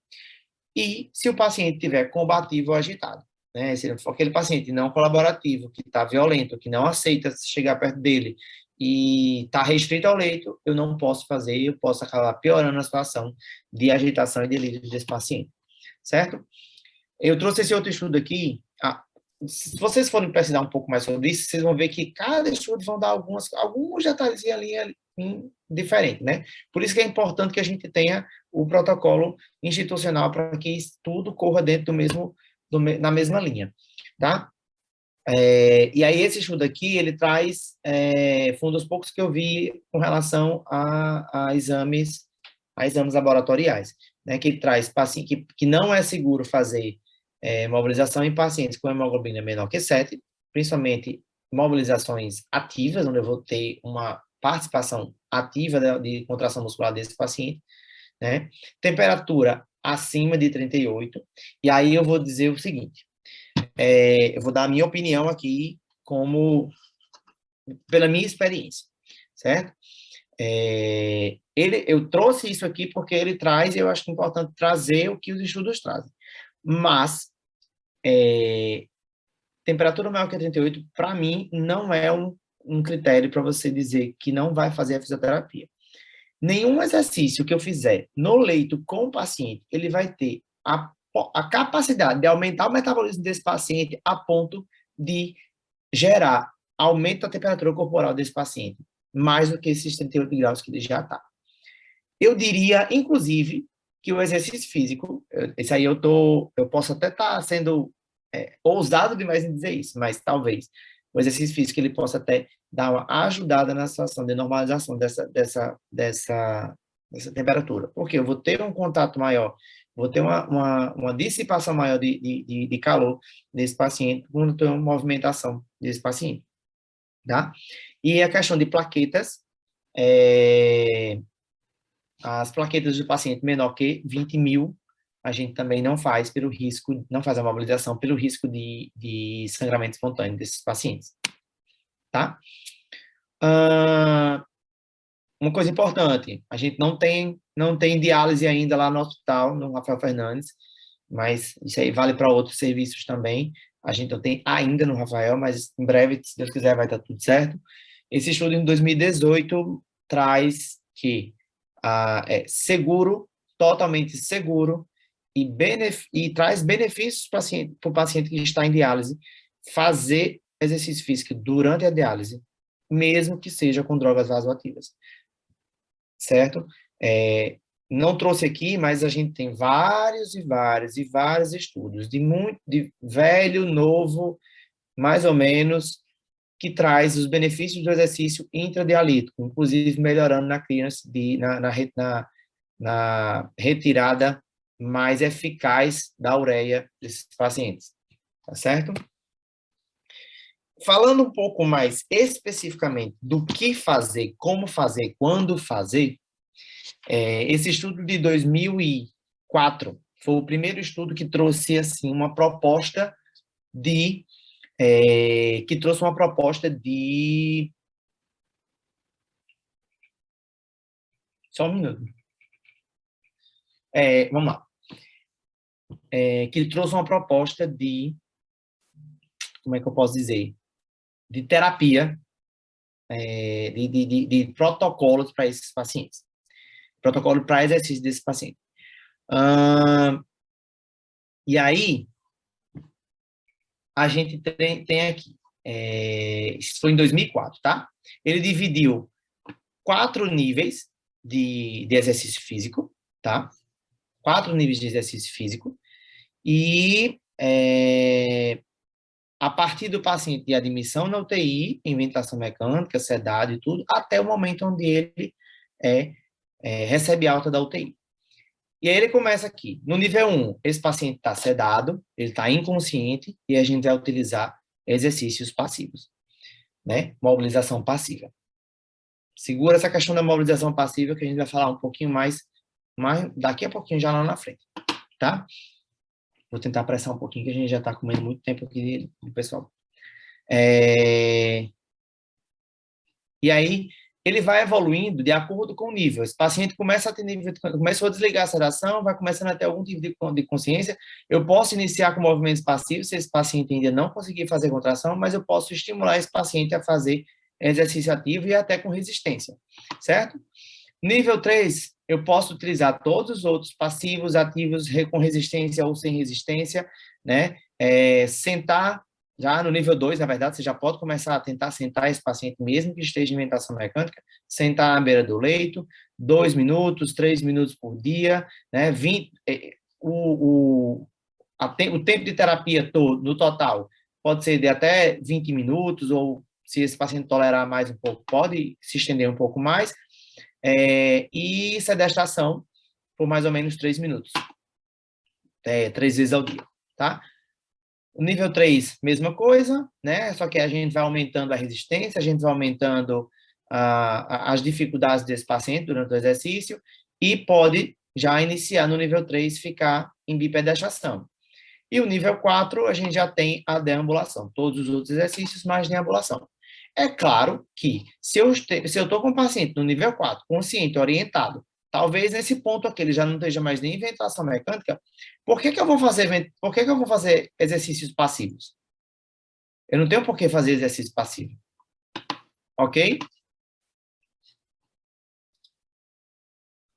E se o paciente tiver combativo ou agitado, né? Se for aquele paciente não colaborativo, que está violento, que não aceita chegar perto dele e está restrito ao leito, eu não posso fazer, eu posso acabar piorando a situação de agitação e delírio desse paciente, certo? Eu trouxe esse outro estudo aqui, se vocês forem pesquisar um pouco mais sobre isso, vocês vão ver que cada estudo vão dar alguns detalhes ali diferente, né? Por isso que é importante que a gente tenha o protocolo institucional para que tudo corra dentro na mesma linha, tá? E aí esse estudo aqui, ele traz, foi um dos poucos que eu vi com relação a exames laboratoriais, né? Que traz paciente que não é seguro fazer mobilização em pacientes com hemoglobina menor que 7, principalmente mobilizações ativas, onde eu vou ter uma participação ativa de contração muscular desse paciente, né? Temperatura acima de 38, e aí eu vou dizer o seguinte, eu vou dar a minha opinião aqui pela minha experiência, certo? Eu trouxe isso aqui porque ele traz, e eu acho importante trazer o que os estudos trazem. Mas, temperatura maior que 38, para mim, não é um critério para você dizer que não vai fazer a fisioterapia. Nenhum exercício que eu fizer no leito com o paciente, ele vai ter a capacidade de aumentar o metabolismo desse paciente a ponto de gerar aumento da temperatura corporal desse paciente, mais do que esses 38 graus que ele já está. Eu diria, inclusive, que o exercício físico, esse aí eu posso até estar sendo ousado demais em dizer isso, mas talvez o exercício físico ele possa até dar uma ajudada na situação de normalização dessa temperatura, porque eu vou ter um contato maior, vou ter uma dissipação maior de calor desse paciente quando eu tenho uma movimentação desse paciente, tá? E a questão de plaquetas, as plaquetas do paciente menor que 20 mil, a gente também não faz não faz a mobilização pelo risco de sangramento espontâneo desses pacientes, tá? Uma coisa importante, a gente não tem diálise ainda lá no hospital, no Rafael Fernandes, mas isso aí vale para outros serviços também. A gente não tem ainda no Rafael, mas em breve, se Deus quiser, vai estar tudo certo. Esse estudo em 2018 traz que é seguro, totalmente seguro, e traz benefícios para o paciente que está em diálise fazer exercício físico durante a diálise, mesmo que seja com drogas vasoativas, certo? Não trouxe aqui, mas a gente tem vários estudos, de velho, novo, mais ou menos, que traz os benefícios do exercício intradialítico, inclusive melhorando na criança, na retirada mais eficaz da ureia desses pacientes, tá certo? Falando um pouco mais especificamente do que fazer, como fazer, quando fazer, esse estudo de 2004 foi o primeiro estudo que trouxe assim uma proposta só um minuto. Vamos lá. Que trouxe uma proposta como é que eu posso dizer? De terapia, de protocolos para esses pacientes. Protocolo para exercício desse paciente. E aí, a gente tem aqui, isso foi em 2004, tá? Ele dividiu 4 níveis de exercício físico, tá? 4 níveis de exercício físico, e a partir do paciente de admissão na UTI, em ventilação mecânica, sedado e tudo, até o momento onde ele recebe alta da UTI. E aí ele começa aqui. No nível 1, esse paciente está sedado, ele está inconsciente, e a gente vai utilizar exercícios passivos, né? Mobilização passiva. Segura essa questão da mobilização passiva, que a gente vai falar um pouquinho mais daqui a pouquinho, já lá na frente, tá? Vou tentar apressar um pouquinho, que a gente já está comendo muito tempo aqui do pessoal. E aí, ele vai evoluindo de acordo com o nível. Esse paciente começou a desligar a sedação, vai começando a ter algum tipo de consciência. Eu posso iniciar com movimentos passivos, se esse paciente ainda não conseguir fazer contração, mas eu posso estimular esse paciente a fazer exercício ativo e até com resistência, certo? Nível 3, eu posso utilizar todos os outros passivos, ativos, com resistência ou sem resistência, né? Sentar Já no nível 2, na verdade, você já pode começar a tentar sentar esse paciente, mesmo que esteja em ventilação mecânica, sentar à beira do leito, 2 minutos, 3 minutos por dia, né? O tempo de terapia todo, no total, pode ser de até 20 minutos, ou se esse paciente tolerar mais um pouco, pode se estender um pouco mais, e sedestação por mais ou menos 3 minutos, 3 vezes ao dia, tá? O nível 3, mesma coisa, né? Só que a gente vai aumentando a resistência, a gente vai aumentando as dificuldades desse paciente durante o exercício e pode já iniciar no nível 3, ficar em bipedastração. E o nível 4, a gente já tem a deambulação, todos os outros exercícios, mais deambulação. É claro que, se eu estou com um paciente no nível 4, consciente, orientado, talvez nesse ponto aqui ele já não esteja mais nem em ventilação mecânica, por que eu vou fazer exercícios passivos? Eu não tenho por que fazer exercício passivo. Ok?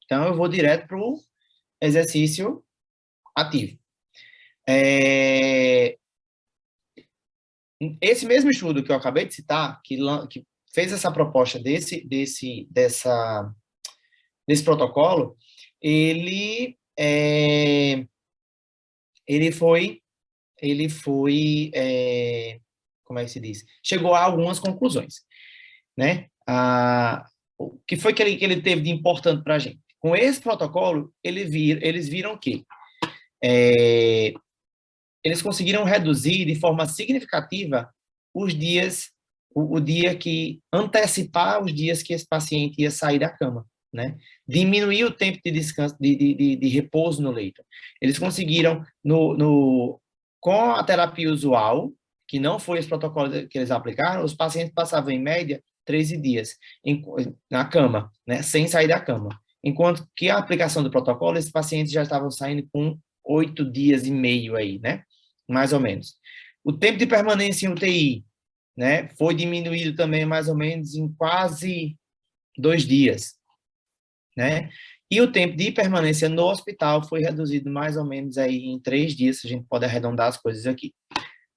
Então, eu vou direto para o exercício ativo. Esse mesmo estudo que eu acabei de citar, que fez essa proposta desse protocolo, ele foi, como é que se diz? Chegou a algumas conclusões, né? O que foi que ele teve de importante para a gente? Com esse protocolo, eles viram que eles conseguiram reduzir de forma significativa os dias, o dia que antecipar os dias que esse paciente ia sair da cama, né? Diminuir o tempo de descanso, de repouso no leito. Eles conseguiram, com a terapia usual, que não foi esse protocolo que eles aplicaram, os pacientes passavam, em média, 13 dias na cama, né? Sem sair da cama. Enquanto que a aplicação do protocolo, esses pacientes já estavam saindo com 8 dias e meio aí, né? Mais ou menos. O tempo de permanência em UTI, né? Foi diminuído também mais ou menos em quase 2 dias, né? E o tempo de permanência no hospital foi reduzido mais ou menos aí em 3 dias, se a gente pode arredondar as coisas aqui.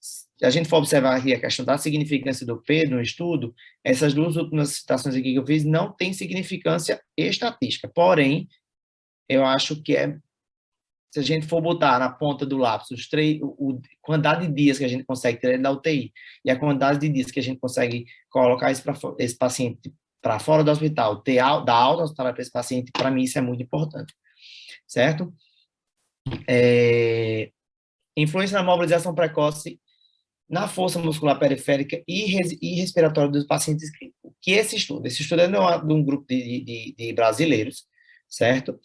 Se a gente for observar aqui a questão da significância do P no estudo, essas duas últimas citações aqui que eu fiz não têm significância estatística, porém, eu acho que se a gente for botar na ponta do lápis a quantidade de dias que a gente consegue ter da UTI e a quantidade de dias que a gente consegue colocar esse paciente para fora do hospital, dar alta hospitalar para esse paciente, para mim isso é muito importante, certo? Influência na mobilização precoce, na força muscular periférica e respiratória dos pacientes clínicos. Que esse estudo é de um grupo de brasileiros, certo?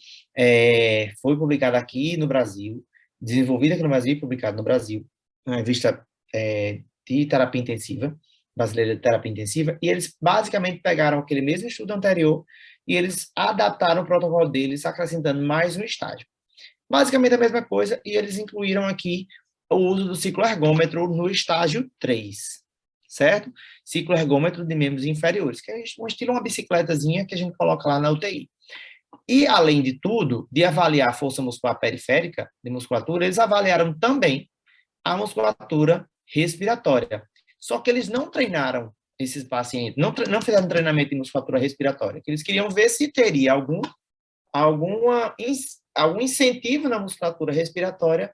Foi publicado aqui no Brasil, desenvolvido aqui no Brasil e publicado no Brasil, na revista de terapia intensiva, brasileira de terapia intensiva, e eles basicamente pegaram aquele mesmo estudo anterior e eles adaptaram o protocolo deles, acrescentando mais um estágio. Basicamente a mesma coisa, e eles incluíram aqui o uso do cicloergômetro no estágio 3, certo? Cicloergômetro de membros inferiores, que é um estilo uma bicicletazinha que a gente coloca lá na UTI. E, além de tudo, de avaliar a força muscular periférica de musculatura, eles avaliaram também a musculatura respiratória. Só que eles não treinaram esses pacientes, não fizeram treinamento de musculatura respiratória. Eles queriam ver se teria algum incentivo na musculatura respiratória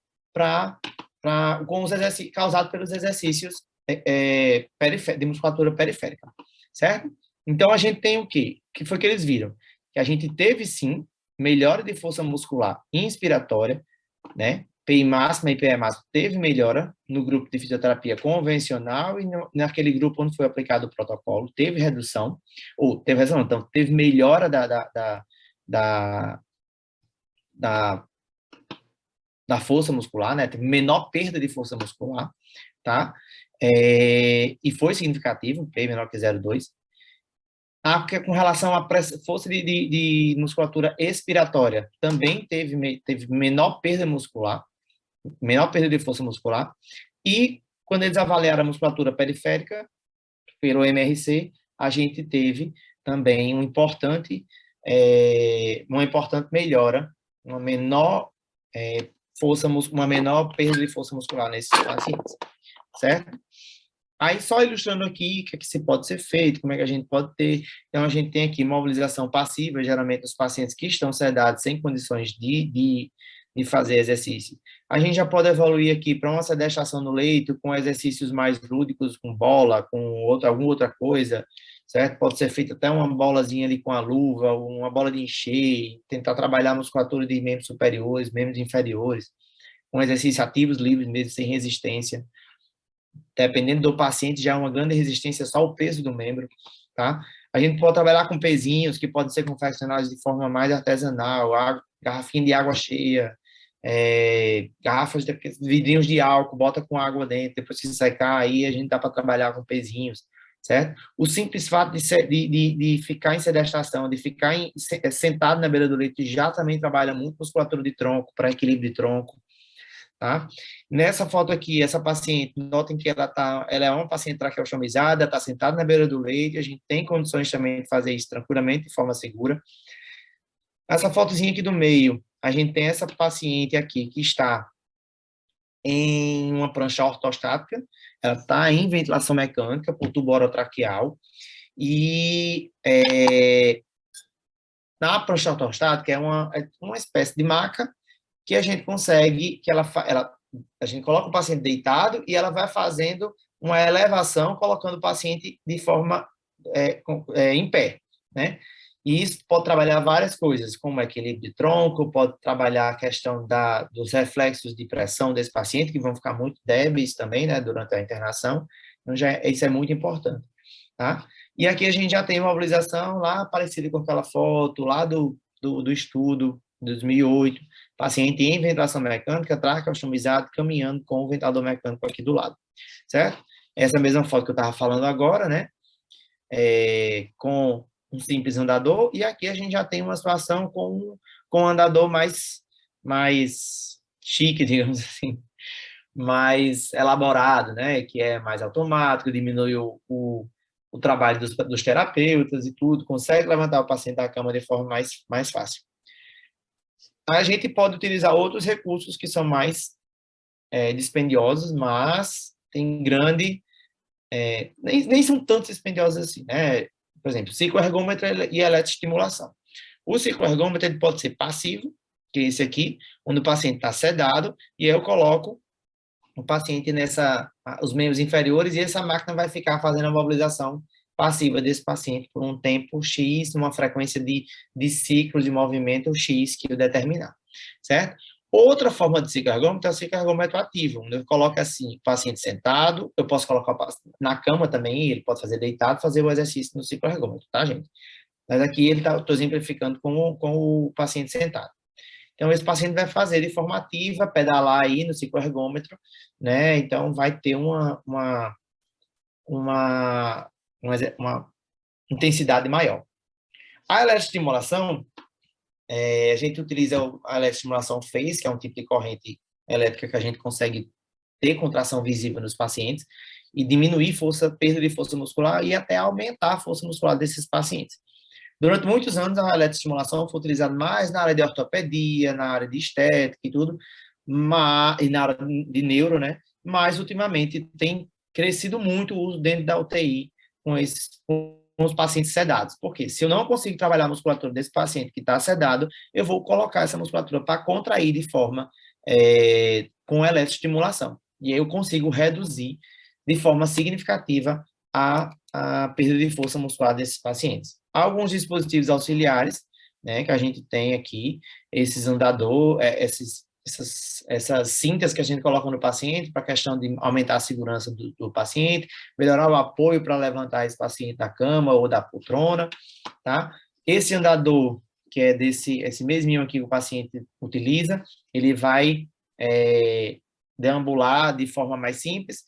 com os exercícios causado pelos exercícios de musculatura periférica, certo? Então, a gente tem o quê? O que foi que eles viram? Que a gente teve, sim, melhora de força muscular inspiratória, né? PI máxima e PE máxima teve melhora no grupo de fisioterapia convencional e naquele grupo onde foi aplicado o protocolo, teve redução, então, teve melhora da força muscular, né? Teve menor perda de força muscular, tá? E foi significativo, P menor que 0,2. Com relação à força de musculatura expiratória, também teve menor perda muscular, menor perda de força muscular, e quando eles avaliaram a musculatura periférica, pelo MRC, a gente teve também uma importante melhora, uma menor perda de força muscular nesses pacientes. certo? Aí, só ilustrando aqui o que, é que se pode ser feito, como é que a gente pode ter. Então, a gente tem aqui mobilização passiva, geralmente os pacientes que estão sedados, sem condições de fazer exercício. A gente já pode evoluir aqui para uma sedestação no leito, com exercícios mais lúdicos, com bola, com alguma outra coisa, certo? Pode ser feita até uma bolazinha ali com a luva, uma bola de encher, tentar trabalhar a musculatura de membros superiores, membros inferiores, com exercícios ativos livres mesmo, sem resistência. Dependendo do paciente, já é uma grande resistência só o peso do membro, tá? A gente pode trabalhar com pezinhos que podem ser confeccionados de forma mais artesanal, garrafinha de água cheia, garrafas de vidrinhos de álcool, bota com água dentro, depois que secar, aí a gente dá para trabalhar com pezinhos, certo? O simples fato de ficar em sedestação, de ficar sentado na beira do leito, já também trabalha muito musculatura de tronco, para equilíbrio de tronco, tá? Nessa foto aqui, essa paciente, notem que ela é uma paciente traqueostomizada, está sentada na beira do leito, a gente tem condições também de fazer isso tranquilamente, de forma segura. Essa fotozinha aqui do meio, a gente tem essa paciente aqui que está em uma prancha ortostática, ela está em ventilação mecânica por tubo orotraqueal, e na prancha ortostática é uma espécie de maca que a gente consegue, a gente coloca o paciente deitado e ela vai fazendo uma elevação, colocando o paciente de forma em pé, né? E isso pode trabalhar várias coisas, como equilíbrio de tronco, pode trabalhar a questão dos reflexos de pressão desse paciente, que vão ficar muito débeis também, né, durante a internação. Então, isso é muito importante, tá? E aqui a gente já tem uma mobilização lá parecida com aquela foto lá do estudo de 2008, paciente em ventilação mecânica, traqueostomizado, caminhando com o ventilador mecânico aqui do lado, certo? Essa mesma foto que eu estava falando agora, né? Com um simples andador, e aqui a gente já tem uma situação com um andador mais chique, digamos assim, mais elaborado, né? Que é mais automático, diminui o trabalho dos terapeutas e tudo, consegue levantar o paciente da cama de forma mais fácil. A gente pode utilizar outros recursos que são mais dispendiosos, mas tem grande... nem são tanto dispendiosos assim, né? Por exemplo, cicloergômetro e eletroestimulação. O cicloergômetro ele pode ser passivo, que é esse aqui, onde o paciente está sedado, e eu coloco o paciente os membros inferiores, e essa máquina vai ficar fazendo a mobilização passiva desse paciente por um tempo X, uma frequência de ciclos de movimento X que eu determinar, certo? Outra forma de cicloergômetro é o cicloergômetro ativo, onde eu coloco assim, o paciente sentado, eu posso colocar o paciente na cama também, ele pode fazer deitado, fazer o exercício no cicloergômetro, tá, gente? Mas aqui estou exemplificando com o paciente sentado. Então, esse paciente vai fazer de forma ativa, pedalar aí no cicloergômetro, né? Então, vai ter uma intensidade maior. A eletroestimulação, a gente utiliza a eletroestimulação phase, que é um tipo de corrente elétrica que a gente consegue ter contração visível nos pacientes e diminuir perda de força muscular e até aumentar a força muscular desses pacientes. Durante muitos anos, a eletroestimulação foi utilizada mais na área de ortopedia, na área de estética e tudo, e na área de neuro, né? Mas, ultimamente, tem crescido muito o uso dentro da UTI com os pacientes sedados. Porque se eu não consigo trabalhar a musculatura desse paciente que está sedado, eu vou colocar essa musculatura para contrair de forma com eletroestimulação. E aí eu consigo reduzir de forma significativa a perda de força muscular desses pacientes. Há alguns dispositivos auxiliares, né, que a gente tem aqui, esses essas cintas que a gente coloca no paciente para a questão de aumentar a segurança do paciente, melhorar o apoio para levantar esse paciente da cama ou da poltrona, tá? Esse andador, que é esse mesminho aqui que o paciente utiliza, ele vai deambular de forma mais simples,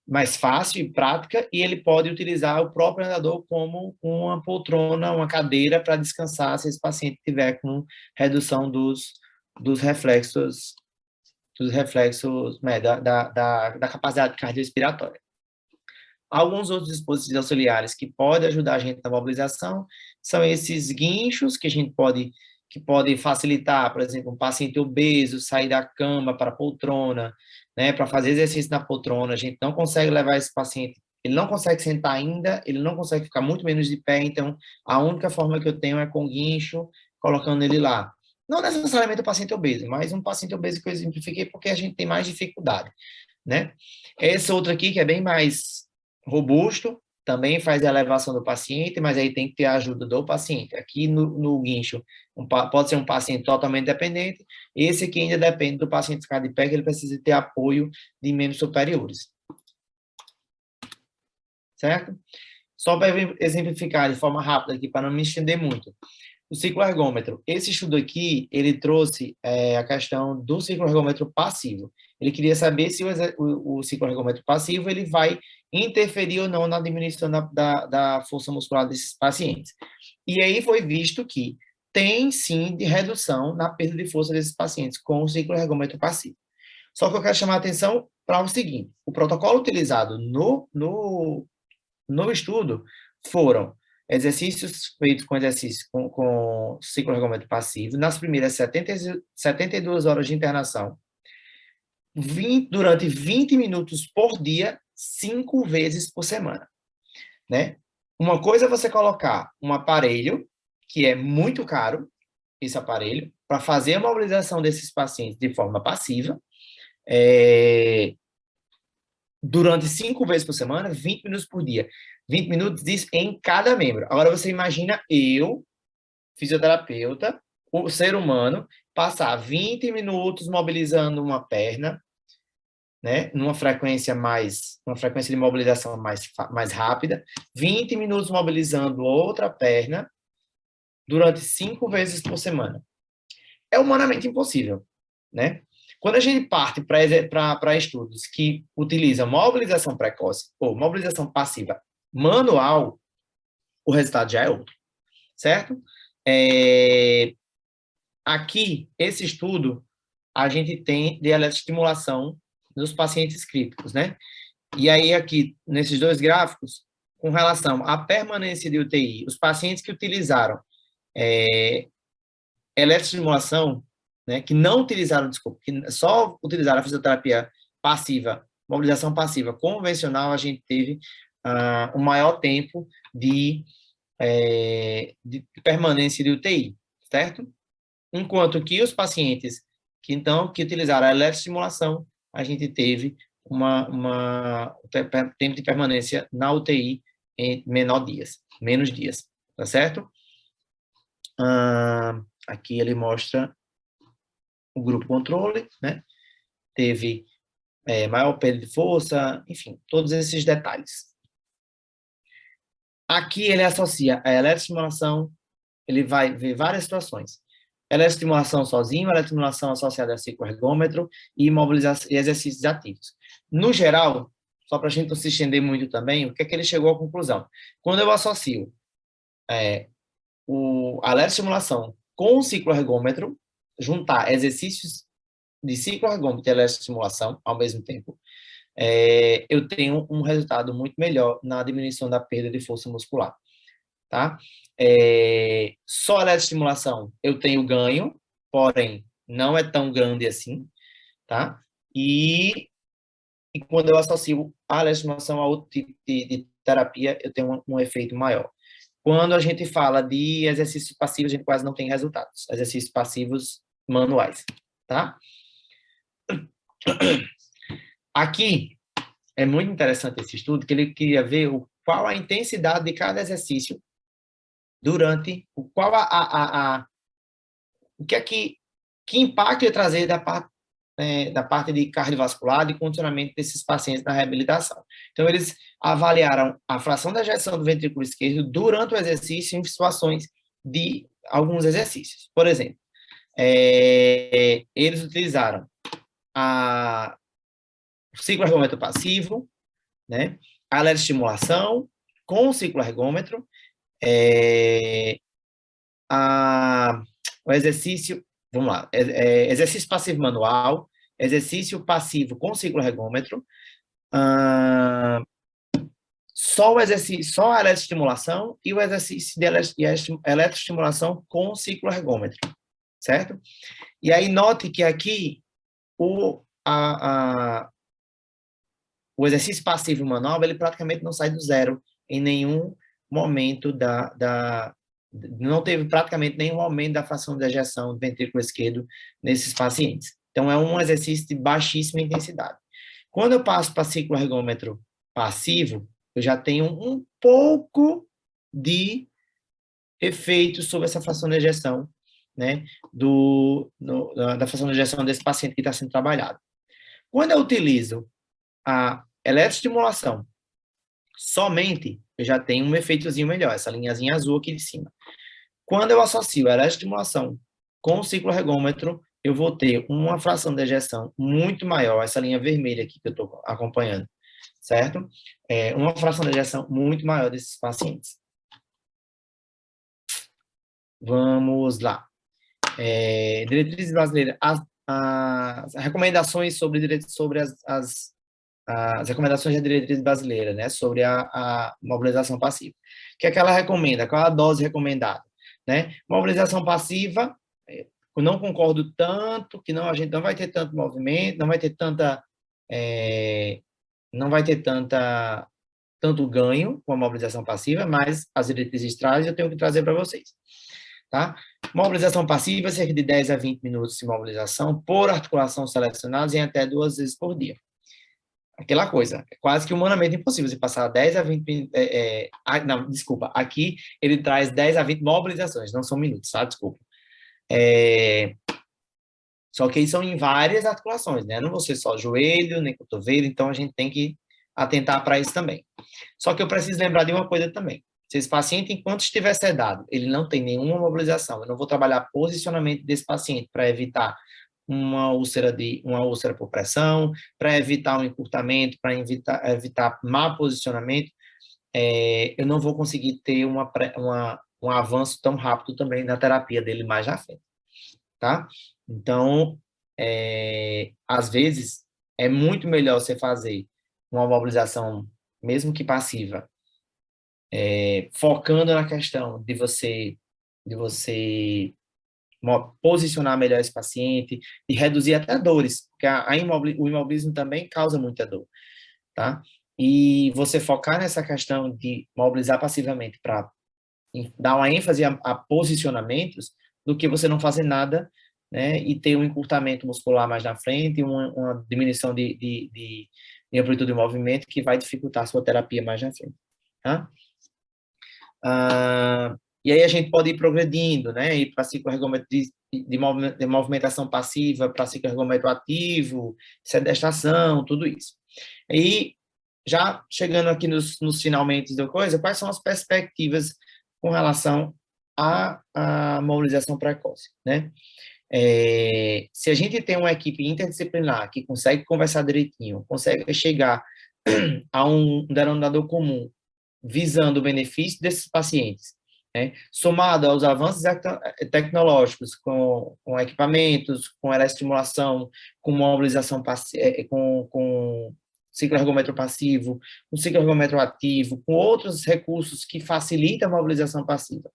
mais fácil e prática, e ele pode utilizar o próprio andador como uma poltrona, uma cadeira para descansar se esse paciente tiver com redução dos reflexos, né, da capacidade cardiorrespiratória. Alguns outros dispositivos auxiliares que podem ajudar a gente na mobilização são esses guinchos que podem facilitar, por exemplo, um paciente obeso sair da cama para a poltrona, né, para fazer exercício na poltrona, a gente não consegue levar esse paciente, ele não consegue sentar ainda, ele não consegue ficar muito menos de pé, então a única forma que eu tenho é com guincho, colocando ele lá. Não necessariamente o paciente obeso, mas um paciente obeso que eu exemplifiquei porque a gente tem mais dificuldade, né? Esse outro aqui, que é bem mais robusto, também faz a elevação do paciente, mas aí tem que ter a ajuda do paciente. Aqui no guincho, pode ser um paciente totalmente dependente, esse aqui ainda depende do paciente ficar de pé, que ele precisa ter apoio de membros superiores. Certo? Só para exemplificar de forma rápida aqui, para não me estender muito. O cicloergômetro. Esse estudo aqui, ele trouxe a questão do cicloergômetro passivo. Ele queria saber se o cicloergômetro passivo ele vai interferir ou não na diminuição da força muscular desses pacientes. E aí foi visto que tem, sim, de redução na perda de força desses pacientes com o cicloergômetro passivo. Só que eu quero chamar a atenção para o seguinte, o protocolo utilizado no estudo foram exercícios feitos com cicloergômetro passivo nas primeiras 72 horas de internação, durante 20 minutos por dia, 5 vezes por semana, né? Uma coisa é você colocar um aparelho, que é muito caro, esse aparelho, para fazer a mobilização desses pacientes de forma passiva, durante 5 vezes por semana, 20 minutos por dia. 20 minutos disso em cada membro. Agora você imagina eu, fisioterapeuta, o ser humano, passar 20 minutos mobilizando uma perna, né, numa frequência de mobilização mais rápida, 20 minutos mobilizando outra perna durante 5 vezes por semana. É humanamente impossível, né? Quando a gente parte para estudos que utilizam mobilização precoce ou mobilização passiva manual, o resultado já é outro, certo? Aqui, esse estudo, a gente tem de eletroestimulação nos pacientes críticos, né? E aí, aqui, nesses dois gráficos, com relação à permanência de UTI, os pacientes que utilizaram eletroestimulação, né, que não utilizaram, desculpa, que só utilizaram a fisioterapia passiva, mobilização passiva convencional, a gente teve um maior tempo de permanência de UTI, certo? Enquanto que os pacientes que utilizaram a eletroestimulação, a gente teve tempo de permanência na UTI em menos dias, tá certo? Aqui ele mostra o grupo controle, né? Teve maior perda de força, enfim, todos esses detalhes. Aqui ele associa a eletroestimulação, ele vai ver várias situações. Eletroestimulação sozinho, eletroestimulação associada a cicloergômetro e exercícios ativos. No geral, só para a gente não se estender muito também, o que é que ele chegou à conclusão? Quando eu associo a eletroestimulação com o cicloergômetro, juntar exercícios de cicloergômetro e eletroestimulação ao mesmo tempo, eu tenho um resultado muito melhor na diminuição da perda de força muscular, tá? Só a eletroestimulação eu tenho ganho, porém não é tão grande assim, tá? E quando eu associo a eletroestimulação a outro tipo de terapia, eu tenho um efeito maior. Quando a gente fala de exercícios passivos, a gente quase não tem resultados. Exercícios passivos manuais, tá? Aqui é muito interessante esse estudo, que ele queria ver qual a intensidade de cada exercício durante, o que é que impacto ia trazer da parte de cardiovascular, de condicionamento desses pacientes na reabilitação. Então, eles avaliaram a fração da ejeção do ventrículo esquerdo durante o exercício em situações de alguns exercícios. Por exemplo, eles utilizaram o cicloergômetro passivo, né, a eletroestimulação com o cicloergômetro, o exercício, vamos lá, exercício passivo manual, exercício passivo com cicloergômetro, só a eletroestimulação e o exercício de eletroestimulação com cicloergômetro, certo? E aí note que aqui o exercício passivo manobra, ele praticamente não sai do zero em nenhum momento não teve praticamente nenhum aumento da fração de ejeção do ventrículo esquerdo nesses pacientes. Então, é um exercício de baixíssima intensidade. Quando eu passo para cicloergômetro passivo, eu já tenho um pouco de efeito sobre essa fração de ejeção, né, da fração de ejeção desse paciente que está sendo trabalhado. Quando eu utilizo a eletroestimulação somente, eu já tenho um efeitozinho melhor, essa linhazinha azul aqui de cima. Quando eu associo a eletroestimulação com o cicloergômetro, eu vou ter uma fração de ejeção muito maior, essa linha vermelha aqui que eu estou acompanhando, certo? Uma fração de ejeção muito maior desses pacientes. Vamos lá. Diretrizes brasileiras. As recomendações sobre as recomendações da diretriz brasileira, né, sobre a mobilização passiva. O que é que ela recomenda? Qual a dose recomendada? Né? Mobilização passiva, eu não concordo tanto, que a gente não vai ter tanto movimento, não vai ter tanto ganho com a mobilização passiva, mas as diretrizes trazem, eu tenho que trazer para vocês. Tá? Mobilização passiva, cerca de 10 a 20 minutos de mobilização por articulação selecionadas em até 2 vezes por dia. Aquela coisa, é quase que humanamente impossível você passar 10 a 20... não, desculpa, aqui ele traz 10 a 20 mobilizações, não são minutos, tá? Desculpa. Só que aí são em várias articulações, né? Não vou ser só joelho, nem cotovelo, então a gente tem que atentar para isso também. Só que eu preciso lembrar de uma coisa também. Se esse paciente, enquanto estiver sedado, ele não tem nenhuma mobilização, eu não vou trabalhar posicionamento desse paciente para evitar uma úlcera por pressão, para evitar um encurtamento, para evitar má posicionamento, eu não vou conseguir ter um avanço tão rápido também na terapia dele mais à frente, tá? Então, às vezes, é muito melhor você fazer uma mobilização, mesmo que passiva, focando na questão de você posicionar melhor esse paciente e reduzir até dores, porque o imobilismo também causa muita dor, tá? E você focar nessa questão de mobilizar passivamente para dar uma ênfase a posicionamentos, do que você não fazer nada, né, e ter um encurtamento muscular mais na frente, uma diminuição de amplitude de movimento que vai dificultar a sua terapia mais na frente, tá? E aí a gente pode ir progredindo, né? Ir para cicloergômetro de movimentação passiva, para cicloergômetro ativo, sedestação, tudo isso. E já chegando aqui nos finalmente da coisa, quais são as perspectivas com relação à mobilização precoce, né? Se a gente tem uma equipe interdisciplinar que consegue conversar direitinho, consegue chegar a um denominador comum, visando o benefício desses pacientes, né? Somado aos avanços tecnológicos, com equipamentos, com eletroestimulação, com mobilização com cicloergômetro passivo, com cicloergômetro ativo, com outros recursos que facilitam a mobilização passiva.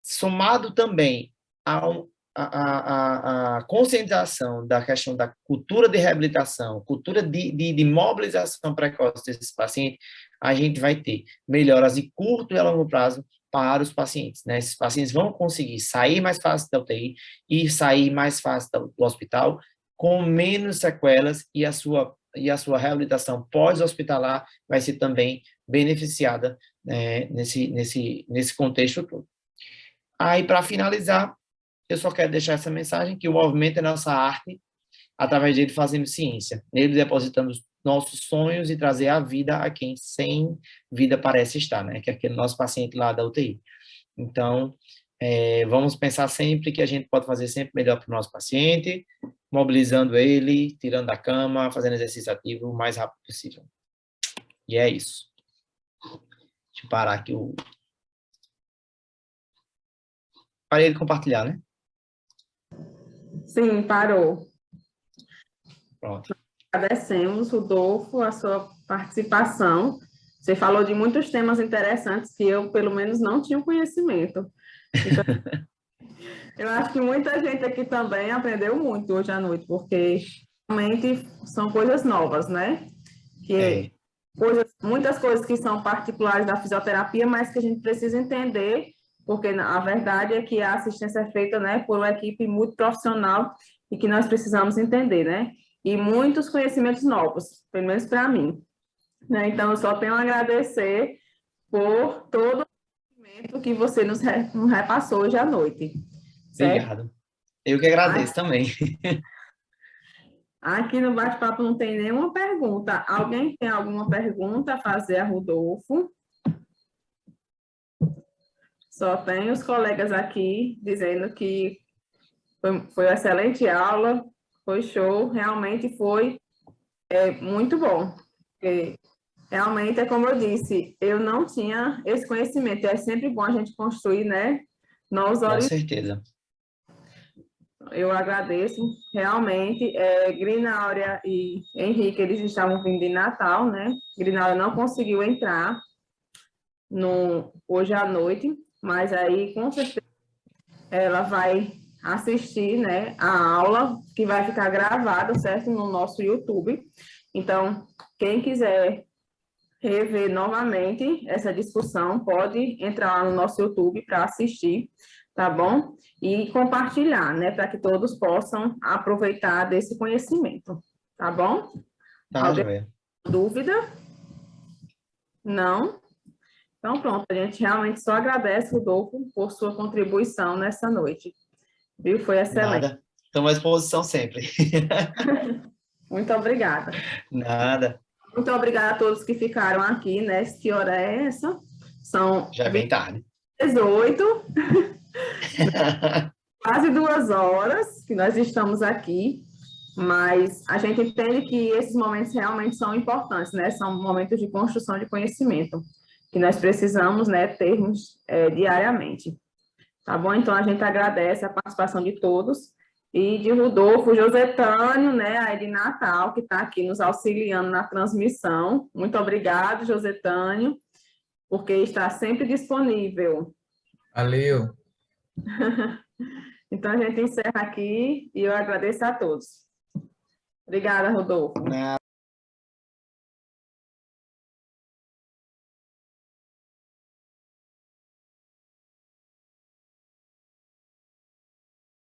Somado também a conscientização da questão da cultura de reabilitação, cultura de mobilização precoce desses pacientes, a gente vai ter melhoras de curto e a longo prazo para os pacientes, né? Esses pacientes vão conseguir sair mais fácil da UTI e sair mais fácil do hospital, com menos sequelas, e a sua reabilitação pós-hospitalar vai ser também beneficiada, né, nesse contexto todo. Aí, para finalizar, eu só quero deixar essa mensagem, que o movimento é nossa arte, através dele fazemos ciência. Nele depositamos nossos sonhos e trazer a vida a quem sem vida parece estar, né? Que é aquele nosso paciente lá da UTI. Então, vamos pensar sempre que a gente pode fazer sempre melhor para o nosso paciente, mobilizando ele, tirando da cama, fazendo exercício ativo o mais rápido possível. E é isso. Deixa eu parar aqui o... Parei de compartilhar, né? Sim, parou. Pronto. Agradecemos, Rodolfo, a sua participação. Você falou de muitos temas interessantes que eu, pelo menos, não tinha conhecimento. Então, Eu acho que muita gente aqui também aprendeu muito hoje à noite, porque realmente são coisas novas, né? Que É, muitas coisas que são particulares da fisioterapia, mas que a gente precisa entender, porque a verdade é que a assistência é feita, né, por uma equipe muito profissional e que nós precisamos entender, né? E muitos conhecimentos novos, pelo menos para mim, né? Então, eu só tenho a agradecer por todo o conhecimento que você nos repassou hoje à noite, certo? obrigado. Eu que agradeço também. Aqui no bate-papo não tem nenhuma pergunta. Alguém tem alguma pergunta a fazer a Rodolfo? Só tem os colegas aqui dizendo que foi uma excelente aula, foi show, realmente foi muito bom. Porque realmente é como eu disse, eu não tinha esse conhecimento. É sempre bom a gente construir, né, novos Com horizontes. certeza. Eu agradeço, realmente. Grináurea e Henrique, eles estavam vindo de Natal, né? Grináurea não conseguiu entrar hoje à noite, mas aí, com certeza, ela vai assistir, né, a aula, que vai ficar gravada, certo? No nosso YouTube. Então, quem quiser rever novamente essa discussão, pode entrar lá no nosso YouTube para assistir, tá bom? E compartilhar, né, para que todos possam aproveitar desse conhecimento, tá bom? Tá, Alguém joia. tem dúvida? Não? Então, pronto, a gente realmente só agradece, Rodolfo, por sua contribuição nessa noite, viu? Foi excelente. Nada. Estamos à disposição sempre. Muito obrigada. Nada. Muito obrigada a todos que ficaram aqui, né? Que hora é essa? São Já é bem tarde. 18, quase 2 horas que nós estamos aqui, mas a gente entende que esses momentos realmente são importantes, né? São momentos de construção de conhecimento que nós precisamos, né, termos diariamente. Tá bom? Então, a gente agradece a participação de todos e de Rodolfo, Josetânio, né, aí de Natal, que está aqui nos auxiliando na transmissão. Muito obrigado, Josetânio, porque está sempre disponível. Valeu. Então, a gente encerra aqui e eu agradeço a todos. Obrigada, Rodolfo. Nada.